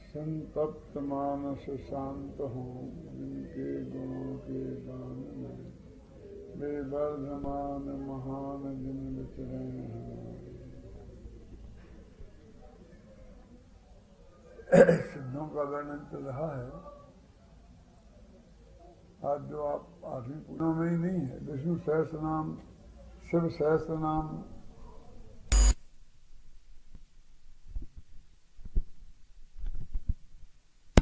संतप्त मानस शांत हूँ जिनके गुणों के गान में वे वर्धमान महान जिन विचरे हमारे। सिद्धों का वर्णन चल रहा है। आज जो आप 8वीं पूजा में ही नहीं है, विष्णु सहस्त्र नाम, शिव सहस्त्र नाम,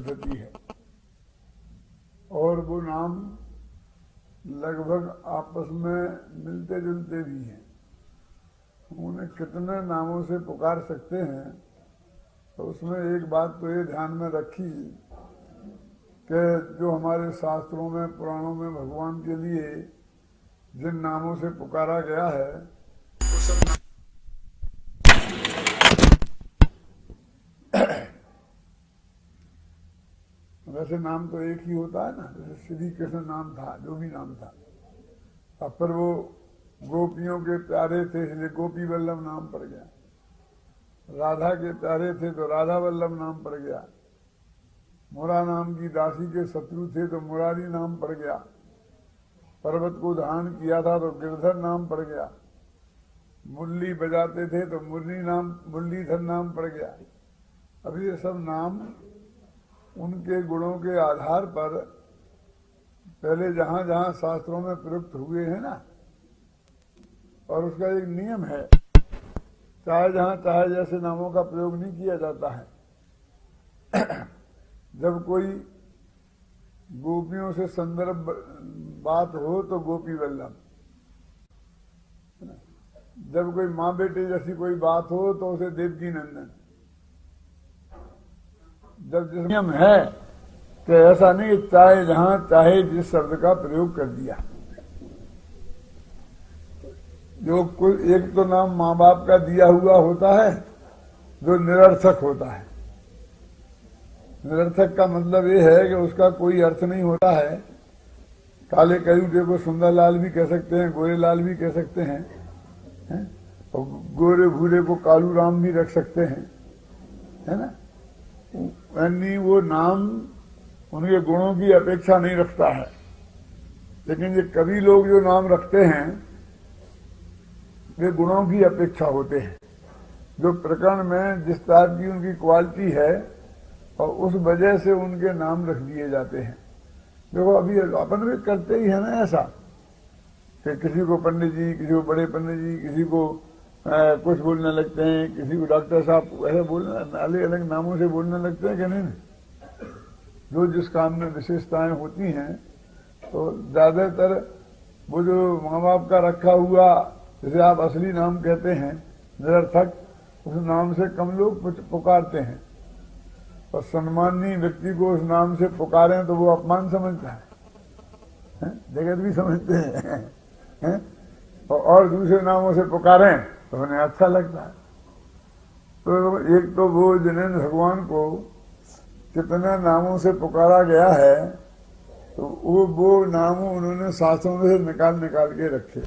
है और वो नाम लगभग आपस में मिलते जुलते भी हैं। उन्हें कितने नामों से पुकार सकते हैं, तो उसमें एक बात तो ये ध्यान में रखी कि जो हमारे शास्त्रों में पुराणों में भगवान के लिए जिन नामों से पुकारा गया है वो सब वैसे नाम तो एक ही होता है ना। जैसे श्री कृष्ण नाम था, जो भी नाम था, अब पर वो गोपियों के प्यारे थे इसलिए गोपी वल्लभ नाम पड़ गया। राधा के प्यारे थे तो राधा वल्लभ नाम पड़ गया। मुरा नाम की दासी के शत्रु थे तो मुरारी नाम पड़ गया। पर्वत को धारण किया था तो गिरधर नाम पड़ गया। मुरली बजाते थे तो मुरलीधर नाम पड़ गया। अब ये सब नाम उनके गुणों के आधार पर पहले जहां जहां शास्त्रों में प्रयुक्त हुए हैं ना, और उसका एक नियम है, चाहे जहां चाहे जैसे नामों का प्रयोग नहीं किया जाता है। जब कोई गोपियों से संदर्भ बात हो तो गोपी वल्लभ, जब कोई माँ बेटे जैसी कोई बात हो तो उसे देवकी नंदन। जब जिस नियम है कि ऐसा नहीं चाहे जहां चाहे जिस शब्द का प्रयोग कर दिया। जो कोई एक तो नाम माँ बाप का दिया हुआ होता है जो निरर्थक होता है। निरर्थक का मतलब ये है कि उसका कोई अर्थ नहीं होता है। काले कयूटे को सुंदरलाल भी कह सकते हैं, गोरे लाल भी कह सकते हैं, और गोरे भूरे को कालू राम भी रख सकते हैं, है ना। यानी वो नाम उनके गुणों की अपेक्षा नहीं रखता है। लेकिन ये कवि लोग जो नाम रखते हैं वे गुणों की अपेक्षा होते हैं, जो प्रकरण में जिस टाइप की उनकी क्वालिटी है और उस वजह से उनके नाम रख दिए जाते हैं। देखो अभी अपन भी करते ही है ना ऐसा कि किसी को पंडित जी, किसी को बड़े पंडित जी, किसी को कुछ बोलने लगते हैं, किसी को डॉक्टर साहब, ऐसे बोलने अलग अलग नामों से बोलने लगते हैं कि नहीं। जो जिस काम में विशेषताएं होती हैं, तो ज्यादातर वो जो माँ बाप का रखा हुआ, जैसे आप असली नाम कहते हैं निरर्थक, उस नाम से कम लोग पुकारते हैं। और सम्माननीय व्यक्ति को उस नाम से पुकारें तो वो अपमान समझता है, जगत भी समझते हैं। और दूसरे नामों से पुकारें तो उन्हें अच्छा लगता है। तो एक तो वो जिन्हें भगवान को कितने नामों से पुकारा गया है, तो वो नाम उन्होंने शास्त्रों में से निकाल निकाल के रखे।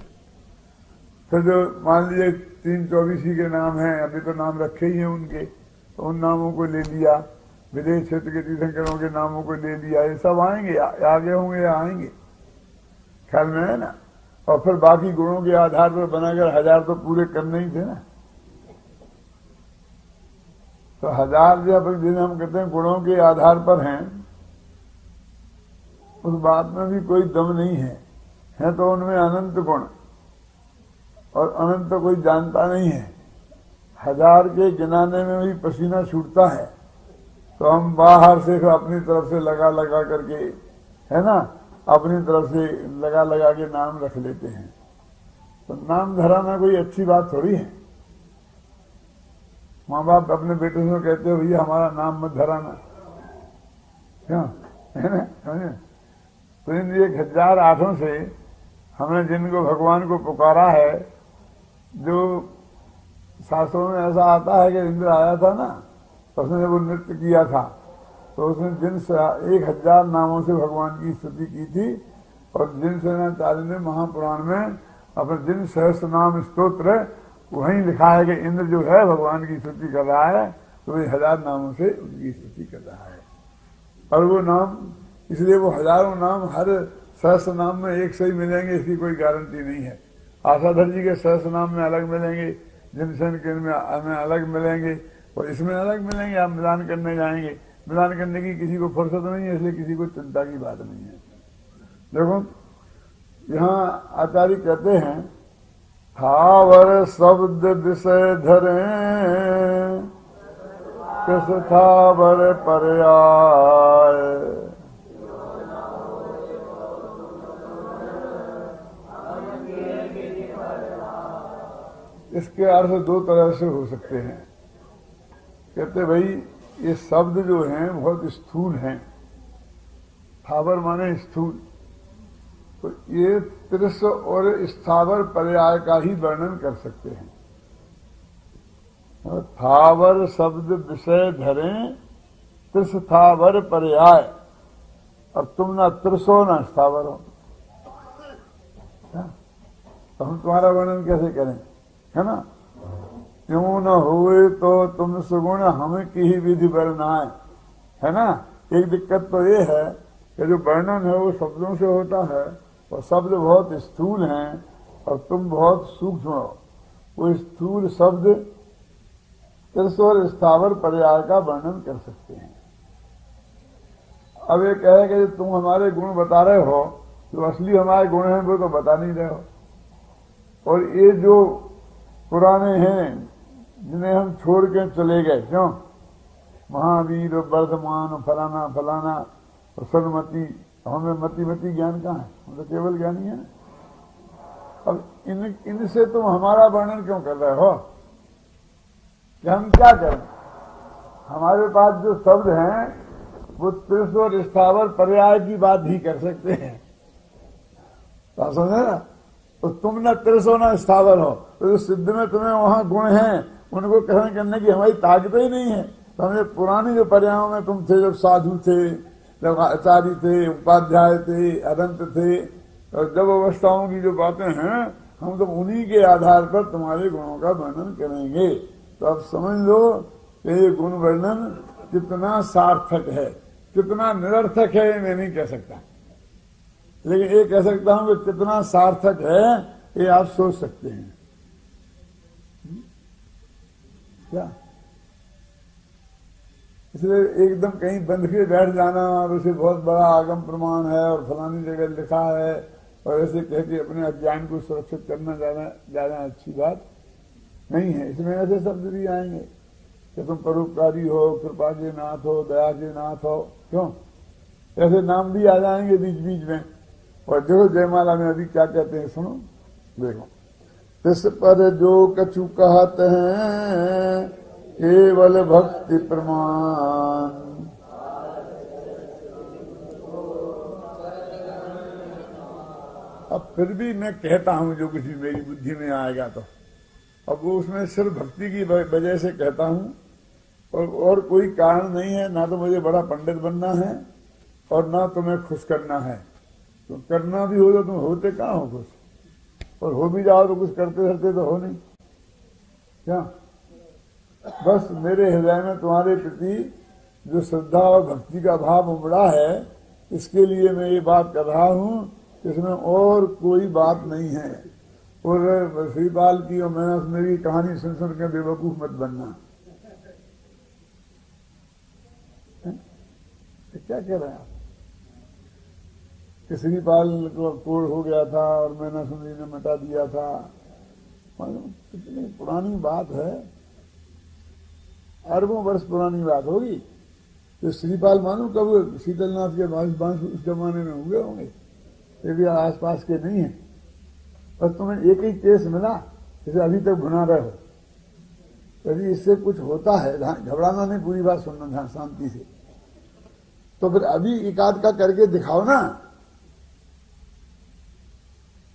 फिर जो मान लीजिए 324 के नाम हैं, अभी तो नाम रखे ही हैं उनके, तो उन नामों को ले लिया। विदेश क्षेत्र के तीर्थंकरों के नामों को ले लिया। ये सब आएंगे, आगे होंगे या आएंगे, ख्याल में है ना। और फिर बाकी गुणों के आधार पर बनाकर 1000 तो पूरे करने ही थे ना। तो 1000 जिन्हें हम कहते हैं गुणों के आधार पर हैं, उस बात में भी कोई दम नहीं है तो उनमें अनंत गुण, और अनंत तो कोई जानता नहीं है। 1000 के गिनाने में भी पसीना छूटता है, तो हम बाहर से अपनी तरफ से लगा लगा करके, है ना, अपनी तरफ से लगा लगा के नाम रख लेते हैं। तो नाम धराना कोई अच्छी बात थोड़ी है। माँ बाप अपने बेटे से कहते हो भैया हमारा नाम मत धराना, क्यों, है ना। तो इन 1008 से हमने जिनको भगवान को पुकारा है, जो शास्त्रों में ऐसा आता है कि इंद्र आया था ना, तो उसने वो नृत्य किया था, तो उसने जिन 1000 नामों से भगवान की स्तुति की थी, और जिन सेनाचार्य ने महापुराण में अपने जिन सहस्त्र नाम स्तोत्र, वहीं लिखा है कि इंद्र जो है भगवान की स्तुति कर रहा है, तो वे 1000 नामों से उनकी स्तुति कर रहा है। और वो नाम, इसलिए वो हजारों नाम हर सहस्त्र नाम में एक से ही मिलेंगे इसकी कोई गारंटी नहीं है। आशाधर जी के सहस्त्र नाम में अलग मिलेंगे, जिनसेन के में अलग मिलेंगे और इसमें अलग मिलेंगे। आप मिलान करने जाएंगे, मिलान करने की किसी को फुर्सत नहीं है, इसलिए किसी को चिंता की बात नहीं है। देखो यहाँ आचार्य कहते हैं, थावर शब्द विषय धरे किस थावर पर्याय, इसके अर्थ दो तरह से हो सकते हैं। कहते भाई ये शब्द जो हैं बहुत स्थूल हैं, थावर माने स्थूल, तो ये त्रिस और स्थावर पर्याय का ही वर्णन कर सकते हैं। थावर शब्द विषय धरें त्रिस थावर पर्याय, और तुम ना त्रिसो ना स्थावर हो, तो हम तुम्हारा वर्णन कैसे करें, है ना। क्यों न हुए तो तुम सुगुण हम की ही विधि वर्णाए, है ना। एक दिक्कत तो ये है कि जो वर्णन है वो शब्दों से होता है और शब्द बहुत स्थूल हैं और तुम बहुत सूक्ष्म हो। वो स्थूल शब्द त्रिस और स्थावर पर्याय का वर्णन कर सकते हैं। अब ये कहे कि तुम हमारे गुण बता रहे हो, जो असली हमारे गुण हैं वो तो बता नहीं रहे हो, और ये जो पुराने हैं जिन्हें हम छोड़ के चले गए, क्यों, महावीर वर्धमान फलाना फलाना और सन्मति, हमें मति ज्ञान कहाँ है, हम तो केवल ज्ञानी है। अब इनसे तुम हमारा वर्णन क्यों कर रहे हो, कि हम क्या करें। हमारे पास जो शब्द हैं वो त्रिस और स्थावर पर्याय की बात ही कर सकते हैं, तो समझे ना। तो तुम न त्रिसो न स्थावर हो, तो सिद्ध में तुम्हें वहां गुण हैं, उनको कहने करने की हमारी ताकत ही नहीं है। तो हमें पुरानी जो पर्यायों में तुम थे, जब साधु थे, जब आचार्य थे, उपाध्याय थे, अनंत थे, और जब अवस्थाओं की जो बातें हैं, हम तो उन्हीं के आधार पर तुम्हारे गुणों का वर्णन करेंगे। तो अब समझ लो कि ये गुण वर्णन कितना सार्थक है, कितना निरर्थक है, ये मैं नहीं कह सकता, लेकिन ये कह सकता हूं कि कितना सार्थक है ये आप सोच सकते हैं क्या। इसलिए एकदम कहीं बंध के बैठ जाना और उसे बहुत बड़ा आगम प्रमाण है और फलानी जगह लिखा है और ऐसे कह के अपने अज्ञान को सुरक्षित करना ज्यादा अच्छी बात नहीं है। इसमें ऐसे शब्द भी आएंगे कि तुम परोपकारी हो, कृपा के नाथ हो, दया के नाथ हो, क्यों, ऐसे नाम भी आ जाएंगे बीच बीच में। और देखो जयमाला में अभी क्या कहते हैं, सुनो देखो, तिस पर जो कछु कहते हैं केवल भक्ति प्रमाण, अब फिर भी मैं कहता हूं जो कुछ मेरी बुद्धि में आएगा, तो अब वो उसमें सिर्फ भक्ति की वजह से कहता हूं और कोई कारण नहीं है। ना तो मुझे बड़ा पंडित बनना है और ना तुम्हें खुश करना है। तो करना भी हो तो तुम होते कहाँ हो खुश, और हो भी जाओ तो कुछ करते करते तो हो नहीं क्या। बस मेरे हृदय में तुम्हारे प्रति जो श्रद्धा और भक्ति का भाव उमड़ा है, इसके लिए मैं ये बात कर रहा हूं, इसमें और कोई बात नहीं है। और श्रीपाल की और मैंने मेरी कहानी सुन सुन के बेवकूफ मत बनना। क्या कह रहे हैं आप, श्रीपाल को कोड़ हो गया था और मैंने सुंदरी ने मिटा दिया था, कितनी पुरानी बात है, अरबों वर्ष पुरानी बात होगी। तो श्रीपाल मालूम कब शीतलनाथ के बांस उस जमाने में हुए होंगे, ये भी आसपास के नहीं है। और तुम्हें एक ही केस मिला जिसे अभी तक भुना रहे हो, यदि इससे कुछ होता है, घबराना नहीं, पूरी बात सुनना शांति से। तो फिर अभी एकाध का करके दिखाओ ना,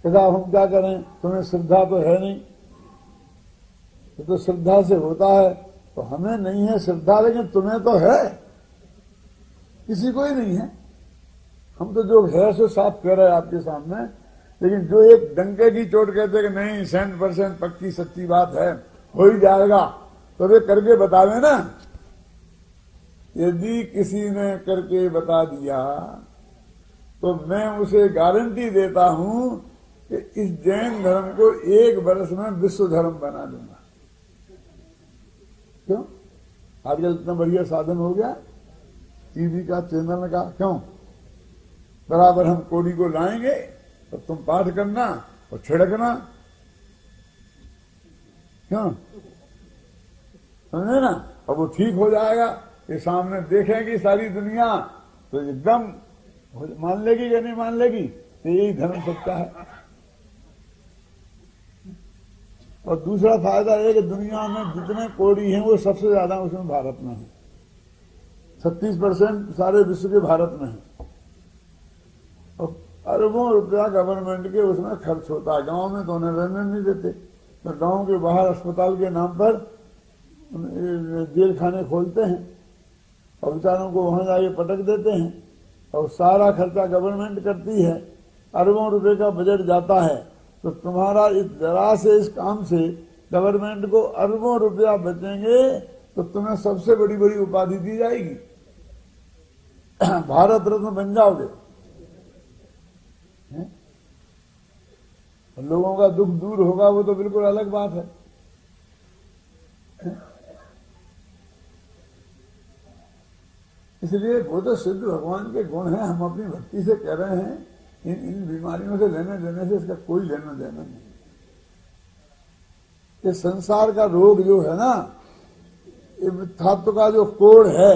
हम क्या करें, तुम्हें श्रद्धा तो है नहीं, तो श्रद्धा से होता है, तो हमें नहीं है श्रद्धा, लेकिन तुम्हें तो है, किसी को ही नहीं है। हम तो जो है सो साफ कह रहे हैं आपके सामने, लेकिन जो एक डंके की चोट कहते कि नहीं 100% पक्की सच्ची बात है, हो ही जाएगा, तो वे करके बतावे ना, यदि किसी ने करके बता दिया तो मैं उसे गारंटी देता हूं कि इस जैन धर्म को 1 वर्ष में विश्व धर्म बना दूंगा। क्यों? आजकल इतना बढ़िया साधन हो गया टीवी का, चैनल का। क्यों? बराबर हम कोड़ी को लाएंगे तो तुम पाठ करना और छिड़कना। क्यों? समझे ना? अब वो ठीक हो जाएगा। ये सामने देखेगी सारी दुनिया तो एकदम मान लेगी या नहीं मान लेगी? तो यही धर्म सच्चा है। और दूसरा फायदा है कि दुनिया में जितने कोड़ी हैं वो सबसे ज्यादा उसमें भारत में है। 36% सारे विश्व के भारत में है। और अरबों रुपया गवर्नमेंट के उसमें खर्च होता है। गांव में तो उन्हें रहने नहीं देते, तो गांव के बाहर अस्पताल के नाम पर जेल खाने खोलते हैं और बेचारों को वहां जाके पटक देते हैं और सारा खर्चा गवर्नमेंट करती है। अरबों रुपए का बजट जाता है। तो तुम्हारा इस जरा से इस काम से गवर्नमेंट को अरबों रुपया बचेंगे तो तुम्हें सबसे बड़ी बड़ी उपाधि दी जाएगी, भारत रत्न बन जाओगे। लोगों का दुख दूर होगा वो तो बिल्कुल अलग बात है। इसलिए वो तो सिद्ध भगवान के गुण हैं। हम अपनी भक्ति से कह रहे हैं इन बीमारियों से लेने देने से इसका कोई लेना देना नहीं। ये संसार का रोग जो है ना, ये मिथ्यात्व का जो कोड़ है,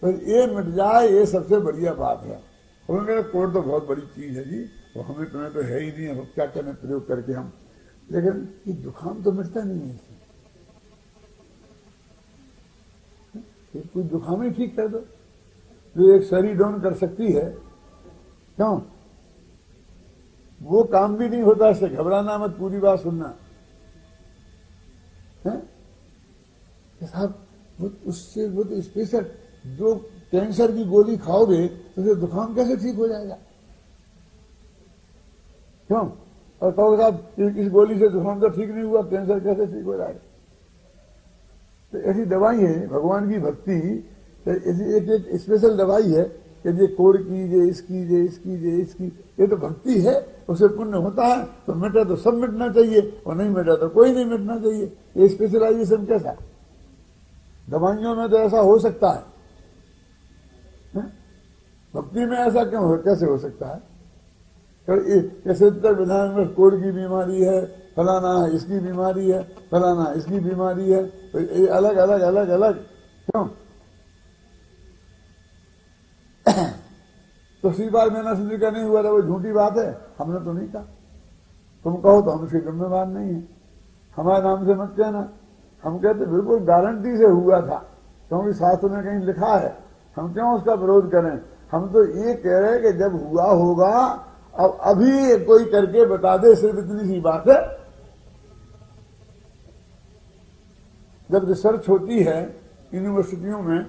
फिर ये मिट जाए ये सबसे बढ़िया बात है। उन्होंने कोड़ तो बहुत बड़ी चीज है जी, वो हमें तुम्हें तो है ही नहीं है, क्या करने प्रयोग करके हम। लेकिन ये जुकाम तो मिटता नहीं है इससे। कोई जुकाम ही ठीक कर दो जो एक सरीडोन कर सकती है। क्यों? वो काम भी नहीं होता। इससे घबराना मत, पूरी बात सुनना है साहब। उससे वो तो स्पेशल जो कैंसर की गोली खाओगे तो उसे जुकाम कैसे ठीक हो जाएगा? क्यों? और कहोगे साहब इस गोली से जुकाम तो ठीक नहीं हुआ, कैंसर कैसे ठीक हो जाएगा? तो ऐसी दवाई है भगवान की भक्ति। ऐसी एक एक स्पेशल दवाई है कि ये कोड़ कीजिए, इसकी इसकी इसकी। ये तो भक्ति है, उसे पुण्य होता है तो मिटा तो सब मिटना चाहिए और नहीं मिटा तो कोई नहीं मिटना चाहिए। ये स्पेशलाइजेशन कैसा है? दवाइयों में तो ऐसा हो सकता है, भक्ति में ऐसा क्यों हो, कैसे हो सकता है? कैसे तक विधान में कोड़ की बीमारी है, फलाना इसकी बीमारी है, फलाना इसकी बीमारी है, तो ये अलग अलग अलग अलग क्यों? तो सी बार मैंने सुनी का नहीं हुआ था, वो झूठी बात है, हमने तो नहीं कहा। तुम कहो तो हम उसके जिम्मेवार नहीं है, हमारे नाम से मत कहना। हम कहते बिल्कुल गारंटी से हुआ था, क्योंकि शास्त्र में कहीं लिखा है। हम क्यों उसका विरोध करें? हम तो ये कह रहे हैं कि जब हुआ होगा, अब अभी कोई करके बता दे, सिर्फ इतनी सी बात है। जब रिसर्च होती है यूनिवर्सिटियों में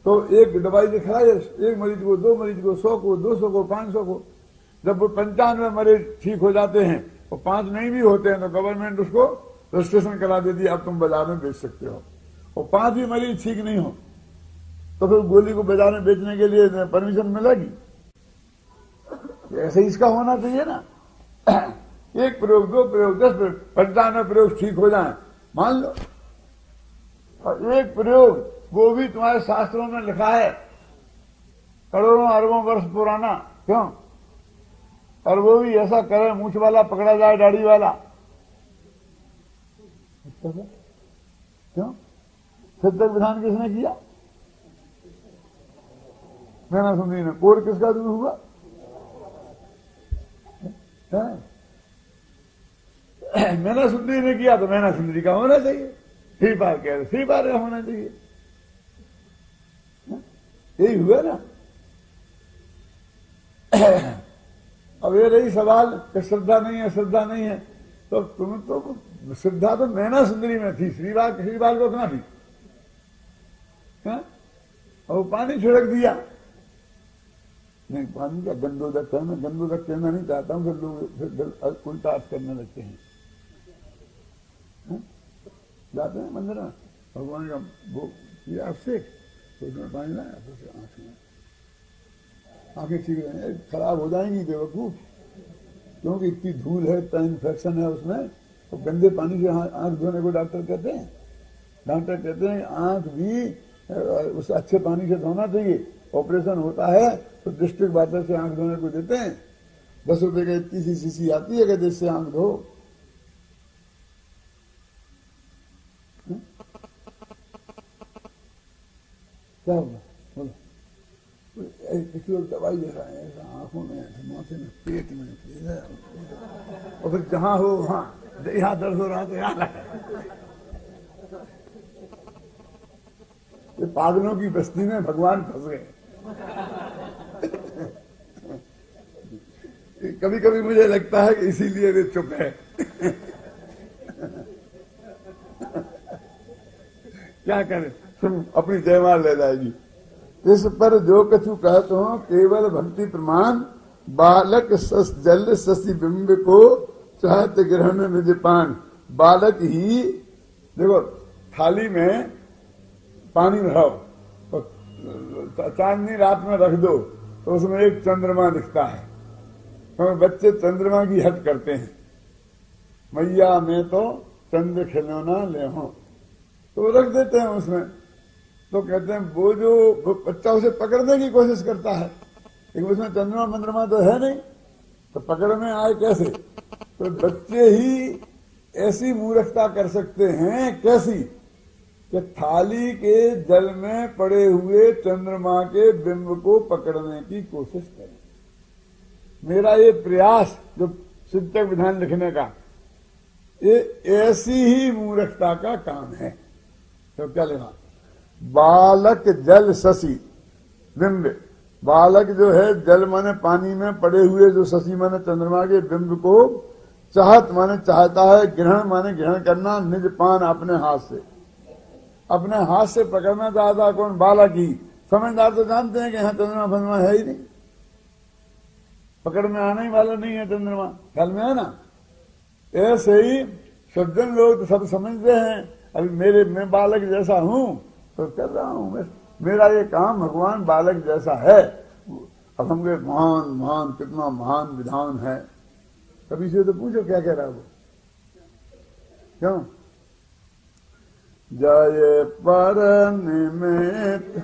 तो एक दवाई दिखाई, एक मरीज को, 2 मरीज को, 100 को, 200 को, 500 को। जब वो 95 मरीज ठीक हो जाते हैं और 5 नहीं भी होते हैं तो गवर्नमेंट उसको रजिस्ट्रेशन करा देती है, अब तुम बाजार में बेच सकते हो। और 5 भी मरीज ठीक नहीं हो तो फिर गोली को बाजार में बेचने के लिए परमिशन मिलेगी? ऐसे इसका होना चाहिए ना। 1 प्रयोग, 2 प्रयोग, 10 प्रयोग, 95 प्रयोग ठीक हो जाए मान लो, और 1 प्रयोग वो भी तुम्हारे शास्त्रों में लिखा है, करोड़ों अरबों वर्ष पुराना। क्यों? और वो भी ऐसा करे मूछ वाला पकड़ा जाए दाढ़ी वाला। क्यों? सिद्ध विधान किसने किया? मैना सुंदरी ने। कोड किसका दूर हुआ? मैना सुंदरी ने किया तो मैना सुंदरी का होना चाहिए। श्री बार कह रहे, श्री बार का होना चाहिए। यही हुआ ना। अब ये रही सवाल कि श्रद्धा नहीं है, श्रद्धा नहीं है, तो तुम तो श्रद्धा तो मैना सुंदरी में थी, श्रीबाल को कहां थी? और पानी छिड़क दिया। नहीं, पानी का गंदोदक है, मैं गंदोदक कहना नहीं चाहता हूं, फिर लोग उल्टा अर्थ करने लगते हैं। जाते हैं मंदिर में, भगवान का वो किया अभिषेक, तो उसमें पानी लाया तो उसे आंख में, आंखें ठीक रहेंगे, खराब हो जाएंगी बेवकूफ, क्योंकि इतनी धूल है, इतना इन्फेक्शन है उसमें, तो गंदे पानी से आंख धोने को डॉक्टर कहते हैं। डॉक्टर कहते हैं आंख भी उस अच्छे पानी से धोना चाहिए। ऑपरेशन होता है तो डिस्ट्रिक्ट वाटर से आंख धोने को देते हैं, 10 रुपए का इतनी सी शीशी आती है कि जिससे आंख धो। क्या होगा बोलो? किसी लोग दवाई जैसा है, ऐसा आंखों में, माथे में, पेट में, और फिर जहां हो वहां, यहाँ दर्द हो रहा तो यहाँ लगा। ये पागलों की बस्ती में भगवान फंस गए। कभी कभी मुझे लगता है कि इसीलिए वे चुप है। क्या करें, तुम अपनी जयमाल ले जाएगी। इस पर जो कछु कहते हो केवल भक्ति प्रमाण, बालक सस जल शशि बिंब को चाहत ग्रहण निज पान। बालक ही देखो, थाली में पानी भराओ तो चांदनी रात में रख दो तो उसमें एक चंद्रमा दिखता है, तो बच्चे चंद्रमा की हट करते हैं, मैया मैं तो चंद्र खिलौना ले हूं, तो रख देते हैं उसमें। तो कहते हैं वो जो बच्चा उसे पकड़ने की कोशिश करता है, लेकिन उसमें चंद्रमा मंद्रमा तो है नहीं, तो पकड़ में आए कैसे? तो बच्चे ही ऐसी मूर्खता कर सकते हैं, कैसी कि थाली के जल में पड़े हुए चंद्रमा के बिंब को पकड़ने की कोशिश करें। मेरा ये प्रयास जो शिक्षक विधान लिखने का, ये ऐसी ही मूर्खता का काम है। तो क्या लेना? बालक जल शशि बिंब, बालक जो है जल माने पानी में पड़े हुए, जो शशि माने चंद्रमा के बिंब को, चाहत माने चाहता है, ग्रहण माने ग्रहण करना, निज पान अपने हाथ से, अपने हाथ से पकड़ना चाहता। कौन? बालक ही। समझदार तो जानते हैं कि यहाँ चंद्रमा फंद्रमा है ही नहीं, पकड़ में आने ही वाला नहीं है चंद्रमा, ख्याल में है ना। ऐसे ही सज्जन लोग तो सब समझते हैं, अभी मैं बालक जैसा हूं तो कर रहा हूं, मेरा ये काम भगवान बालक जैसा है। अब हम महान महान, कितना महान विधान है। कभी से तो पूछो क्या कह रहा है वो, क्यों? जय पर निमित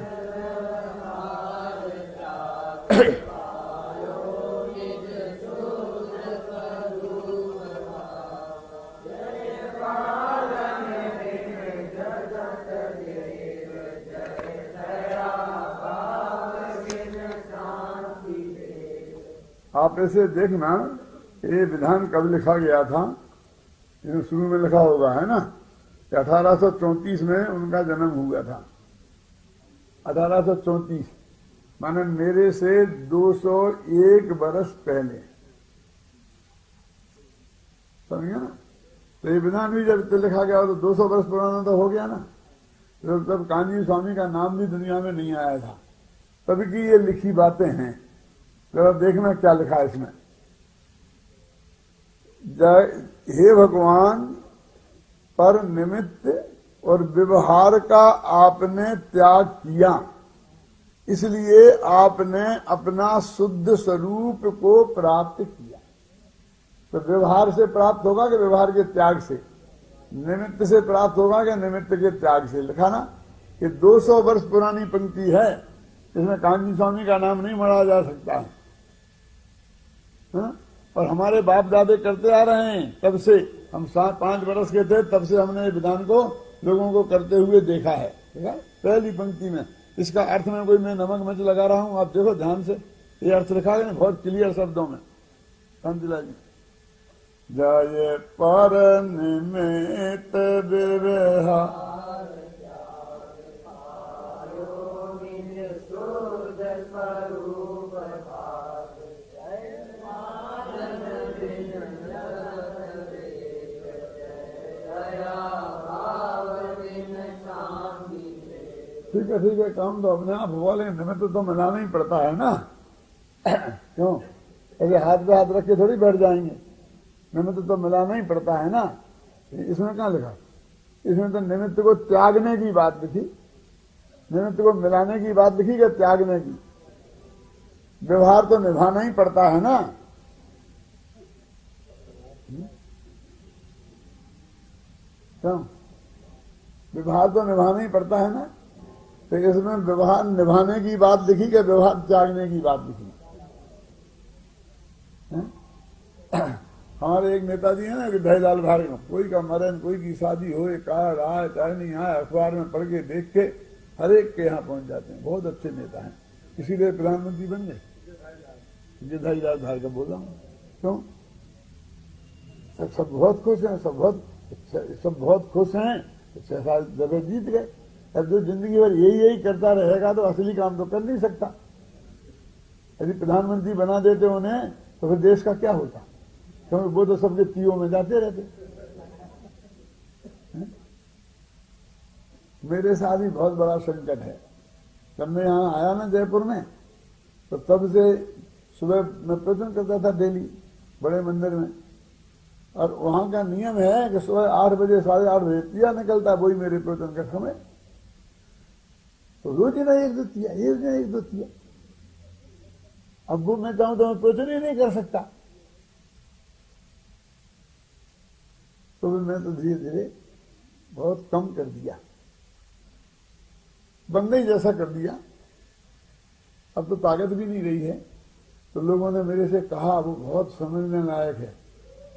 आप ऐसे देखना, ये विधान कब लिखा गया था, ये शुरू में लिखा होगा, है ना, 1834 में उनका जन्म हुआ था। 1834 माने मेरे से 201 बरस पहले, समझ गया ना। तो ये विधान भी जब लिखा गया तो 200 बरस पुराना तो हो गया ना। तो तब कान्जी स्वामी का नाम भी दुनिया में नहीं आया था, तभी की ये लिखी बातें हैं। जरा देखना क्या लिखा है इसमें। जय हे भगवान, पर निमित्त और व्यवहार का आपने त्याग किया, इसलिए आपने अपना शुद्ध स्वरूप को प्राप्त किया। तो व्यवहार से प्राप्त होगा कि व्यवहार के त्याग से? निमित्त से प्राप्त होगा कि निमित्त के त्याग से? लिखा ना कि 200 वर्ष पुरानी पंक्ति है, इसमें कान्जी स्वामी का नाम नहीं मढ़ा जा सकता है। और हमारे बाप दादे करते आ रहे हैं, तब से हम 5 वर्ष के थे तब से हमने विधान को लोगों को करते हुए देखा है। पहली पंक्ति में इसका अर्थ में कोई मैं नमक मिर्च लगा रहा हूं, आप देखो ध्यान से, ये अर्थ लिखा है बहुत क्लियर शब्दों में। कांतिलाल जी, जय पर निमित्त व्यवहार ठीक है, काम तो अपने आप हुआ, लेकिन निमित्त तो मिलाना ही पड़ता है ना। क्यों? ऐसे हाथ पे हाथ रख के थोड़ी बैठ जाएंगे, निमित्त तो मिलाना ही पड़ता है ना। इसमें क्या लिखा? इसमें तो निमित्त को त्यागने की बात लिखी, निमित्त को मिलाने की बात लिखी कि त्यागने की? व्यवहार तो निभाना ही पड़ता है ना। क्यों? व्यवहार तो निभाना ही पड़ता है ना। तो इसमें व्यवहार निभाने की बात लिखी कि व्यवहार त्यागने की बात लिखी? हमारे एक नेताजी है ना, दहीलाल भार्गव, कोई का मरण, कोई की शादी हो, कार आए चाहे नहीं आए, अखबार में पढ़ के देख के हर एक के यहाँ पहुंच जाते हैं। बहुत अच्छे नेता हैं, इसीलिए प्रधानमंत्री बन गए। ये दहीलाल भार्गव बोल रहा हूँ। क्यों? सब बहुत खुश हैं, सब बहुत खुश हैं। 6 साल जगह जीत गए। अब जो जिंदगी भर यही करता रहेगा तो असली काम तो कर नहीं सकता। यदि प्रधानमंत्री बना देते उन्हें तो फिर देश का क्या होता? क्योंकि वो तो सबके पीओ में जाते रहते। मेरे साथ ही बहुत बड़ा संकट है। जब मैं यहाँ आया ना जयपुर में, तो तब से सुबह मैं प्रवचन करता था डेली बड़े मंदिर में, और वहां का नियम है कि सुबह 8 बजे 8:30 बजे तिया निकलता है, वही मेरे प्रवचन का समय। तो रोज ना एक दो तिया। अब वो मैं चाहूं तो मैं प्रवचन ही नहीं कर सकता। तो मैं तो धीरे धीरे बहुत कम कर दिया, बंदे जैसा कर दिया। अब तो ताकत भी नहीं रही है। तो लोगों ने मेरे से कहा, वो बहुत समझने लायक है,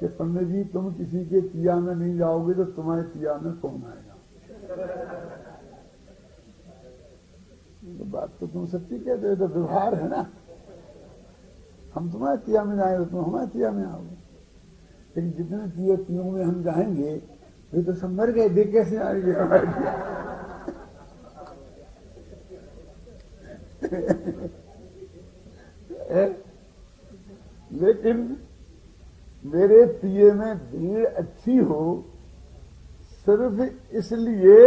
कि पंडित जी तुम किसी के तिया में नहीं जाओगे तो तुम्हारे तिया में कौन आएगा? तो बात तो तुम सच्ची कहते हो, तो व्यवहार है ना। हम तुम्हारे तिया में जाएंगे तो तुम हमारे तिया में आओगे। लेकिन जितने तियों में हम जाएंगे वे तो सब मर गए, वे कैसे आएंगे हमारे तिया? लेकिन मेरे तिये में भीड़ अच्छी हो, सिर्फ इसलिए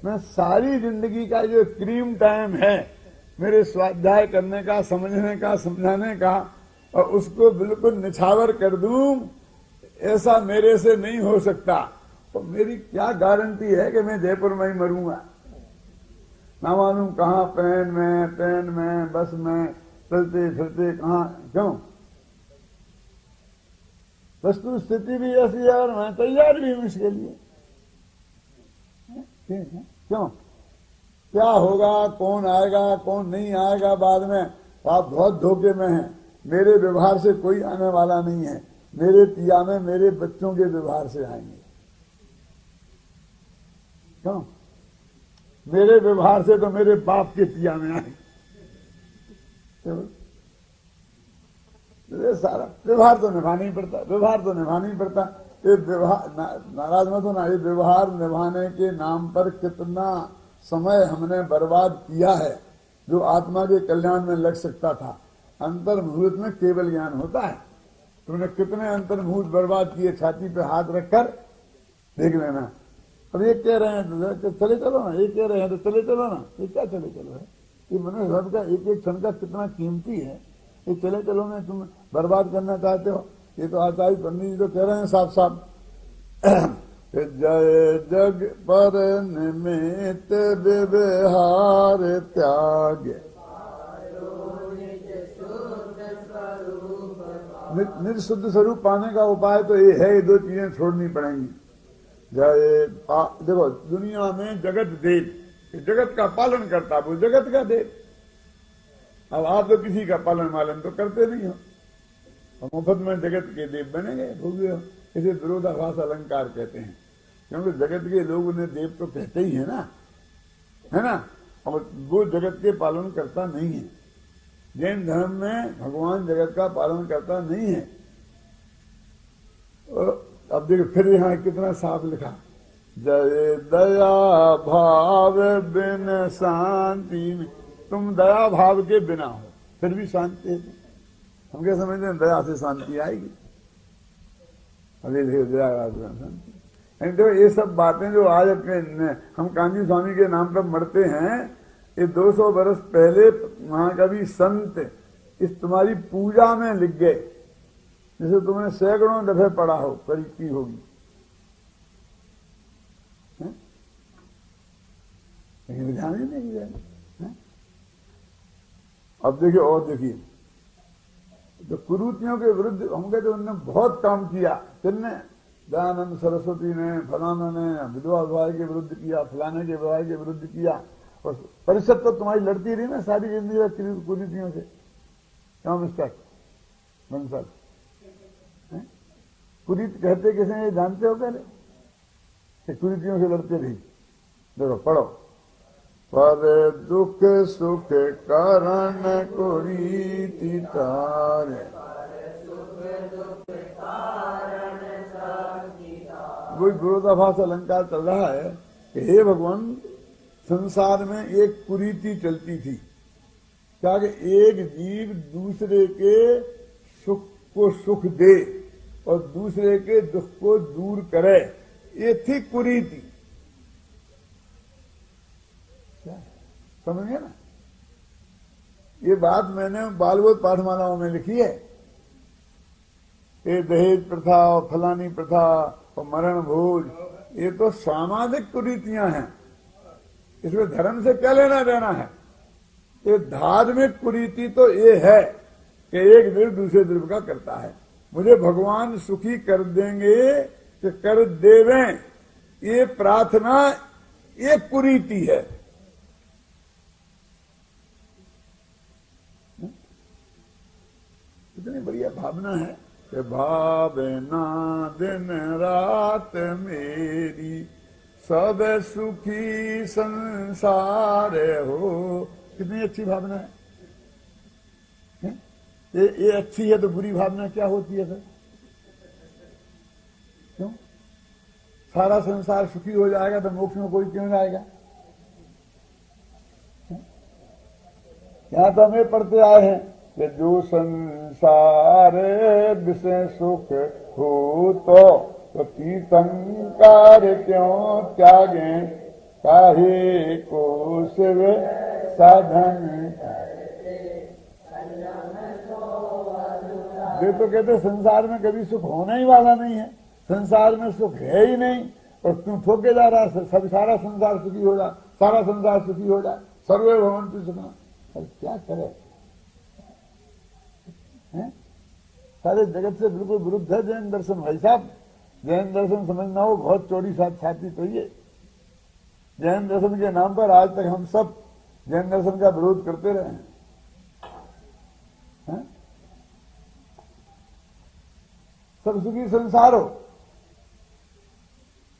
मैं सारी जिंदगी का जो क्रीम टाइम है मेरे स्वाध्याय करने का, समझने का, समझाने का, और उसको बिल्कुल निछावर कर दूं, ऐसा मेरे से नहीं हो सकता। तो मेरी क्या गारंटी है कि मैं जयपुर में ही मरूंगा? ना मालूम कहाँ, ट्रेन में, बस में, चलते फिरते कहाँ। क्यों? वस्तु स्थिति भी ऐसी है और मैं तैयार भी हूं इसके लिए। क्यों? क्या होगा, कौन आएगा, कौन नहीं आएगा बाद में, आप बहुत धोखे में हैं। मेरे व्यवहार से कोई आने वाला नहीं है। मेरे तिया में मेरे बच्चों के व्यवहार से आएंगे। क्यों? मेरे व्यवहार से तो मेरे बाप के तिया में आएंगे। सारा व्यवहार तो निभाना ही पड़ता। ये व्यवहार, नाराज मत होना, ये व्यवहार निभाने के नाम पर कितना समय हमने बर्बाद किया है, जो आत्मा के कल्याण में लग सकता था। अंतर्मुहूर्त में केवल ज्ञान होता है। तुमने कितने अंतर्मुहूर्त बर्बाद किए, छाती पे हाथ रखकर देख लेना। अब ये कह रहे हैं तो चले चलो ना, ये कह रहे हैं तो चले चलो ना। ये क्या चले चलो है? ये मनुष्य का एक एक क्षण का कितना कीमती है। ये चले चलो में तुम बर्बाद करना चाहते हो। ये तो आचार्य पंडित जी तो कह रहे हैं साफ साफ, जय जग पर निमित्त व्यवहार त्याग, निज स्वरूप पाने का उपाय तो ये है, ये 2 चीजें छोड़नी पड़ेंगी। जय देखो, दुनिया में जगत देव, जगत का पालन करता, वो जगत का देव। अब आप तो किसी का पालन मालन तो करते नहीं हो, और मुफ्त में जगत के देव बने गए। इसे विरोधाभास अलंकार कहते हैं, क्योंकि जगत के लोग उन्हें देव तो कहते ही है ना, और वो जगत के पालन करता नहीं है। जैन धर्म में भगवान जगत का पालन करता नहीं है। अब देखो फिर यहाँ कितना साफ लिखा, जय दया भाव बिन शांति। तुम दया भाव के बिना हो फिर भी शांति है। हम क्या समझते हैं दया से शांति आएगी? अरे दया शांति। तो ये सब बातें जो आज अपने हम कांजी स्वामी के नाम पर मरते हैं, ये 200 वर्ष पहले महाकवि संत इस तुम्हारी पूजा में लिख गए, जिसे तुमने सैकड़ों दफे पढ़ा हो, करीब की होगी। लेकिन ध्यान ही नहीं दिया। अब देखिए, और देखिए, तो कुरीतियों के विरुद्ध हम कहते उनने बहुत काम किया। किसने? दयानंद सरस्वती ने, फलाना ने विधवा विवाह के विरुद्ध किया, फलाने के विवाह के विरुद्ध किया। और परिषद तो तुम्हारी लड़ती रही ना सारी जिंदगी कुरीतियों से। क्यों मिस्टर बंसल? कुरीत कहते किसे, ये जानते हो पहले? कि कुरीतियों से लड़ते रही। देखो पढ़ो, पर दुख सुख कारण कुरीति तारे। वही विरोधाभास अलंकार चल रहा है कि हे भगवान, संसार में एक कुरीति चलती थी, क्या कि एक जीव दूसरे के सुख को सुख दे और दूसरे के दुख को दूर करे, ये थी कुरीति। समझ गए ना? ये बात मैंने बालवोध पाठमालाओं में लिखी है। ये दहेज प्रथा और फलानी प्रथा और मरण भोज, ये तो सामाजिक कुरीतियां हैं। इसमें धर्म से क्या लेना देना है? ये धार्मिक कुरीति तो ये है कि एक द्रव्य दूसरे द्रव्य का करता है। मुझे भगवान सुखी कर देंगे कि कर देवें, ये प्रार्थना एक कुरीति है। कितनी बढ़िया भावना है कि भावना दिन रात मेरी, सब सुखी संसार हो। कितनी अच्छी भावना है। ये अच्छी है तो बुरी भावना क्या होती है फिर? क्यों? सारा संसार सुखी हो जाएगा तो मोक्ष में कोई क्यों जाएगा? यहां तो हमें पढ़ते आए हैं कि जो संसार विषय सुख हो तो तीर्थंकार क्यों त्यागे, काहे को शिव साधन। वे तो कहते संसार में कभी सुख होने ही वाला नहीं है, संसार में सुख है ही नहीं, और क्यों ठोके जा रहा है? सब सारा संसार सुखी हो जाए, सारा संसार सुखी हो जाए, सर्वे भवन्तु सुखिनः। अब क्या करे? सारे जगत से बिल्कुल विरुद्ध है जैन दर्शन। भाई साहब, जैन दर्शन समझना हो बहुत चौड़ी छाती चाहिए। जैन दर्शन के नाम पर आज तक हम सब जैन दर्शन का विरोध करते रहे हैं। सब सुखी संसार हो,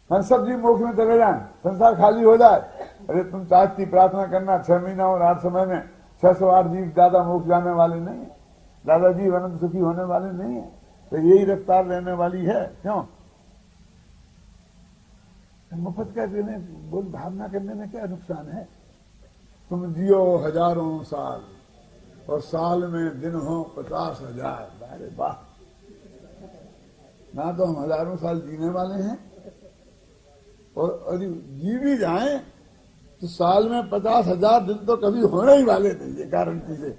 हम सब जी मोक्ष में चले जाएं, संसार खाली हो जाए। अरे तुम चाहत की प्रार्थना करना, 6 महीना और 8 समय में 608 जीव ज्यादा मोक्ष जाने वाले नहीं है, दादाजी अनंत सुखी होने वाले नहीं है, तो यही रफ्तार रहने वाली है। क्यों? मुफ्त का देने, बोल भावना करने में क्या नुकसान है? तुम जियो हजारों साल और साल में दिन हो 50,000। अरे वाह, ना तो हम हजारों साल जीने वाले हैं, और जी भी जाएं तो साल में 50,000 दिन तो कभी होने ही वाले थे। ये गारंटी से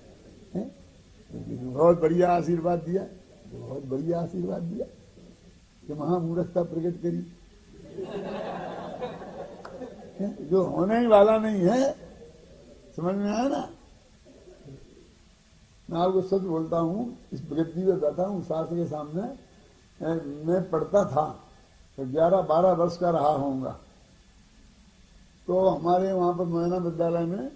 बहुत बढ़िया आशीर्वाद दिया, बहुत बढ़िया आशीर्वाद दिया कि महामूर्खता प्रकट करी। जो होने ही वाला नहीं है, समझ में आया ना? मैं आपको सच बोलता हूं, इस प्रगति में बैठा हूं शास्त्र के सामने। मैं पढ़ता था तो 11-12 वर्ष का रहा होऊंगा। तो हमारे वहां पर मोहना विद्यालय में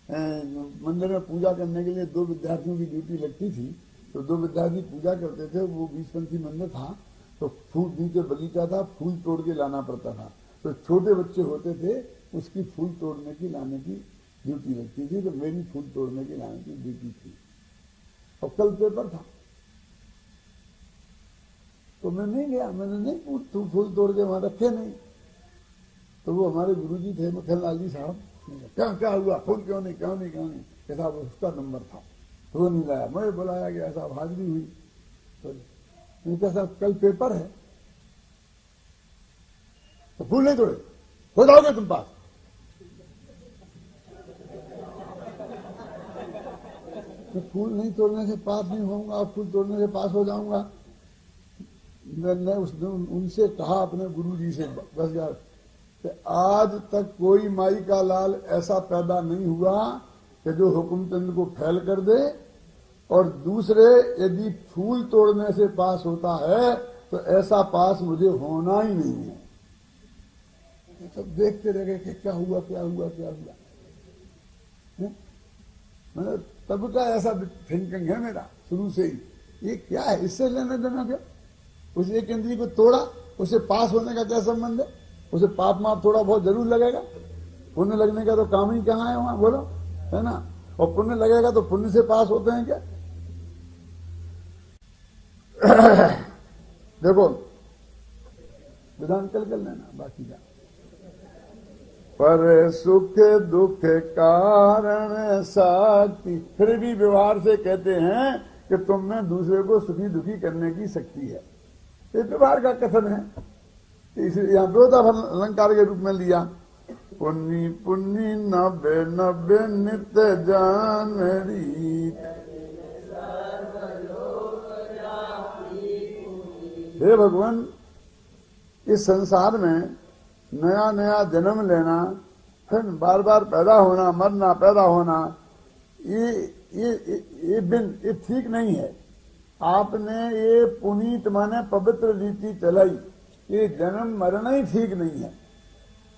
मंदिर में पूजा करने के लिए 2 विद्यार्थियों की ड्यूटी लगती थी। तो 2 विद्यार्थी पूजा करते थे। वो 20पंथी मंदिर था, तो फूल नीचे बगीचा था, फूल तोड़ के लाना पड़ता था। तो छोटे बच्चे होते थे, उसकी फूल तोड़ने की लाने की ड्यूटी लगती थी। तो मेरी फूल तोड़ने की लाने की ड्यूटी थी, और कल पेपर था। तो मैं नहीं गया, मैंने नहीं फूल तोड़ के वहां रखे नहीं। तो वो हमारे गुरुजी थे मक्खनलाल जी साहब, क्या हुआ, फूल क्यों नहीं? कहता उसका नंबर था तो वो नहीं लाया। मैं बुलाया गया, साहब हाजिरी हुई। तो कैसा कल पेपर है तो फूल नहीं तोड़े, हो जाओगे तुम पास। तो फूल नहीं तोड़ने से पास नहीं होऊंगा, फूल तोड़ने से पास हो जाऊंगा। मैंने उस दिन उनसे कहा, अपने गुरुजी से, बस यार कि आज तक कोई माई का लाल ऐसा पैदा नहीं हुआ कि जो हुकुमचंद को फैल कर दे, और दूसरे यदि फूल तोड़ने से पास होता है तो ऐसा पास मुझे होना ही नहीं है। सब देखते रह गए कि क्या हुआ क्या हुआ क्या हुआ। मतलब तब का ऐसा थिंकिंग है मेरा शुरू से ही, ये क्या है, इससे लेना देना क्या। उस एक इंद्रिय को तोड़ा, उसे पास होने का क्या संबंध है। उसे पाप माप थोड़ा बहुत जरूर लगेगा, पुण्य लगने का तो काम ही कहाँ है वहां, बोलो, है ना। और पुण्य लगेगा तो पुण्य से पास होते हैं क्या। देखो विधान कल कर लेना बाकी का। पर सुख दुख कारण शक्ति, फिर भी व्यवहार से कहते हैं कि तुम में दूसरे को सुखी दुखी करने की शक्ति है। ये व्यवहार का कथन है, इसलिए यहाँ विरोधा अलंकार के रूप में लिया। पुण्य पुण्य नब्बे नब्बे नित्य जान रीत, हे भगवान, इस संसार में नया नया जन्म लेना, फिर बार बार पैदा होना, मरना, पैदा होना, ये ठीक नहीं है। आपने ये पुनीत माने पवित्र रीति चलाई, ये जन्म मरना ही ठीक नहीं है।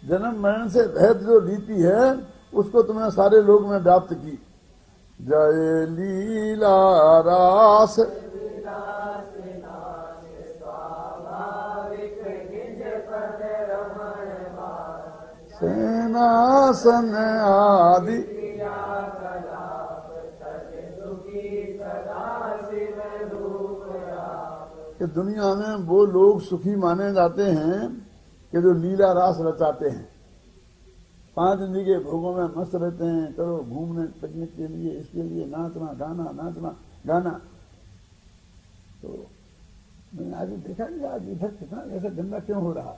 जन्म मरण से भेद जो रीति है उसको तुमने सारे लोग में व्याप्त की। जय लीला रास सेनासन आदि, कि दुनिया में वो लोग सुखी माने जाते हैं कि जो लीला रास रचाते हैं, 5 दिन के भोगों में मस्त रहते हैं, करो घूमने पिकनिक के लिए, इसके लिए नाचना गाना, नाचना गाना। तो मैंने आगे देखा कि आज इधर कितना ऐसा गंदा क्यों हो रहा।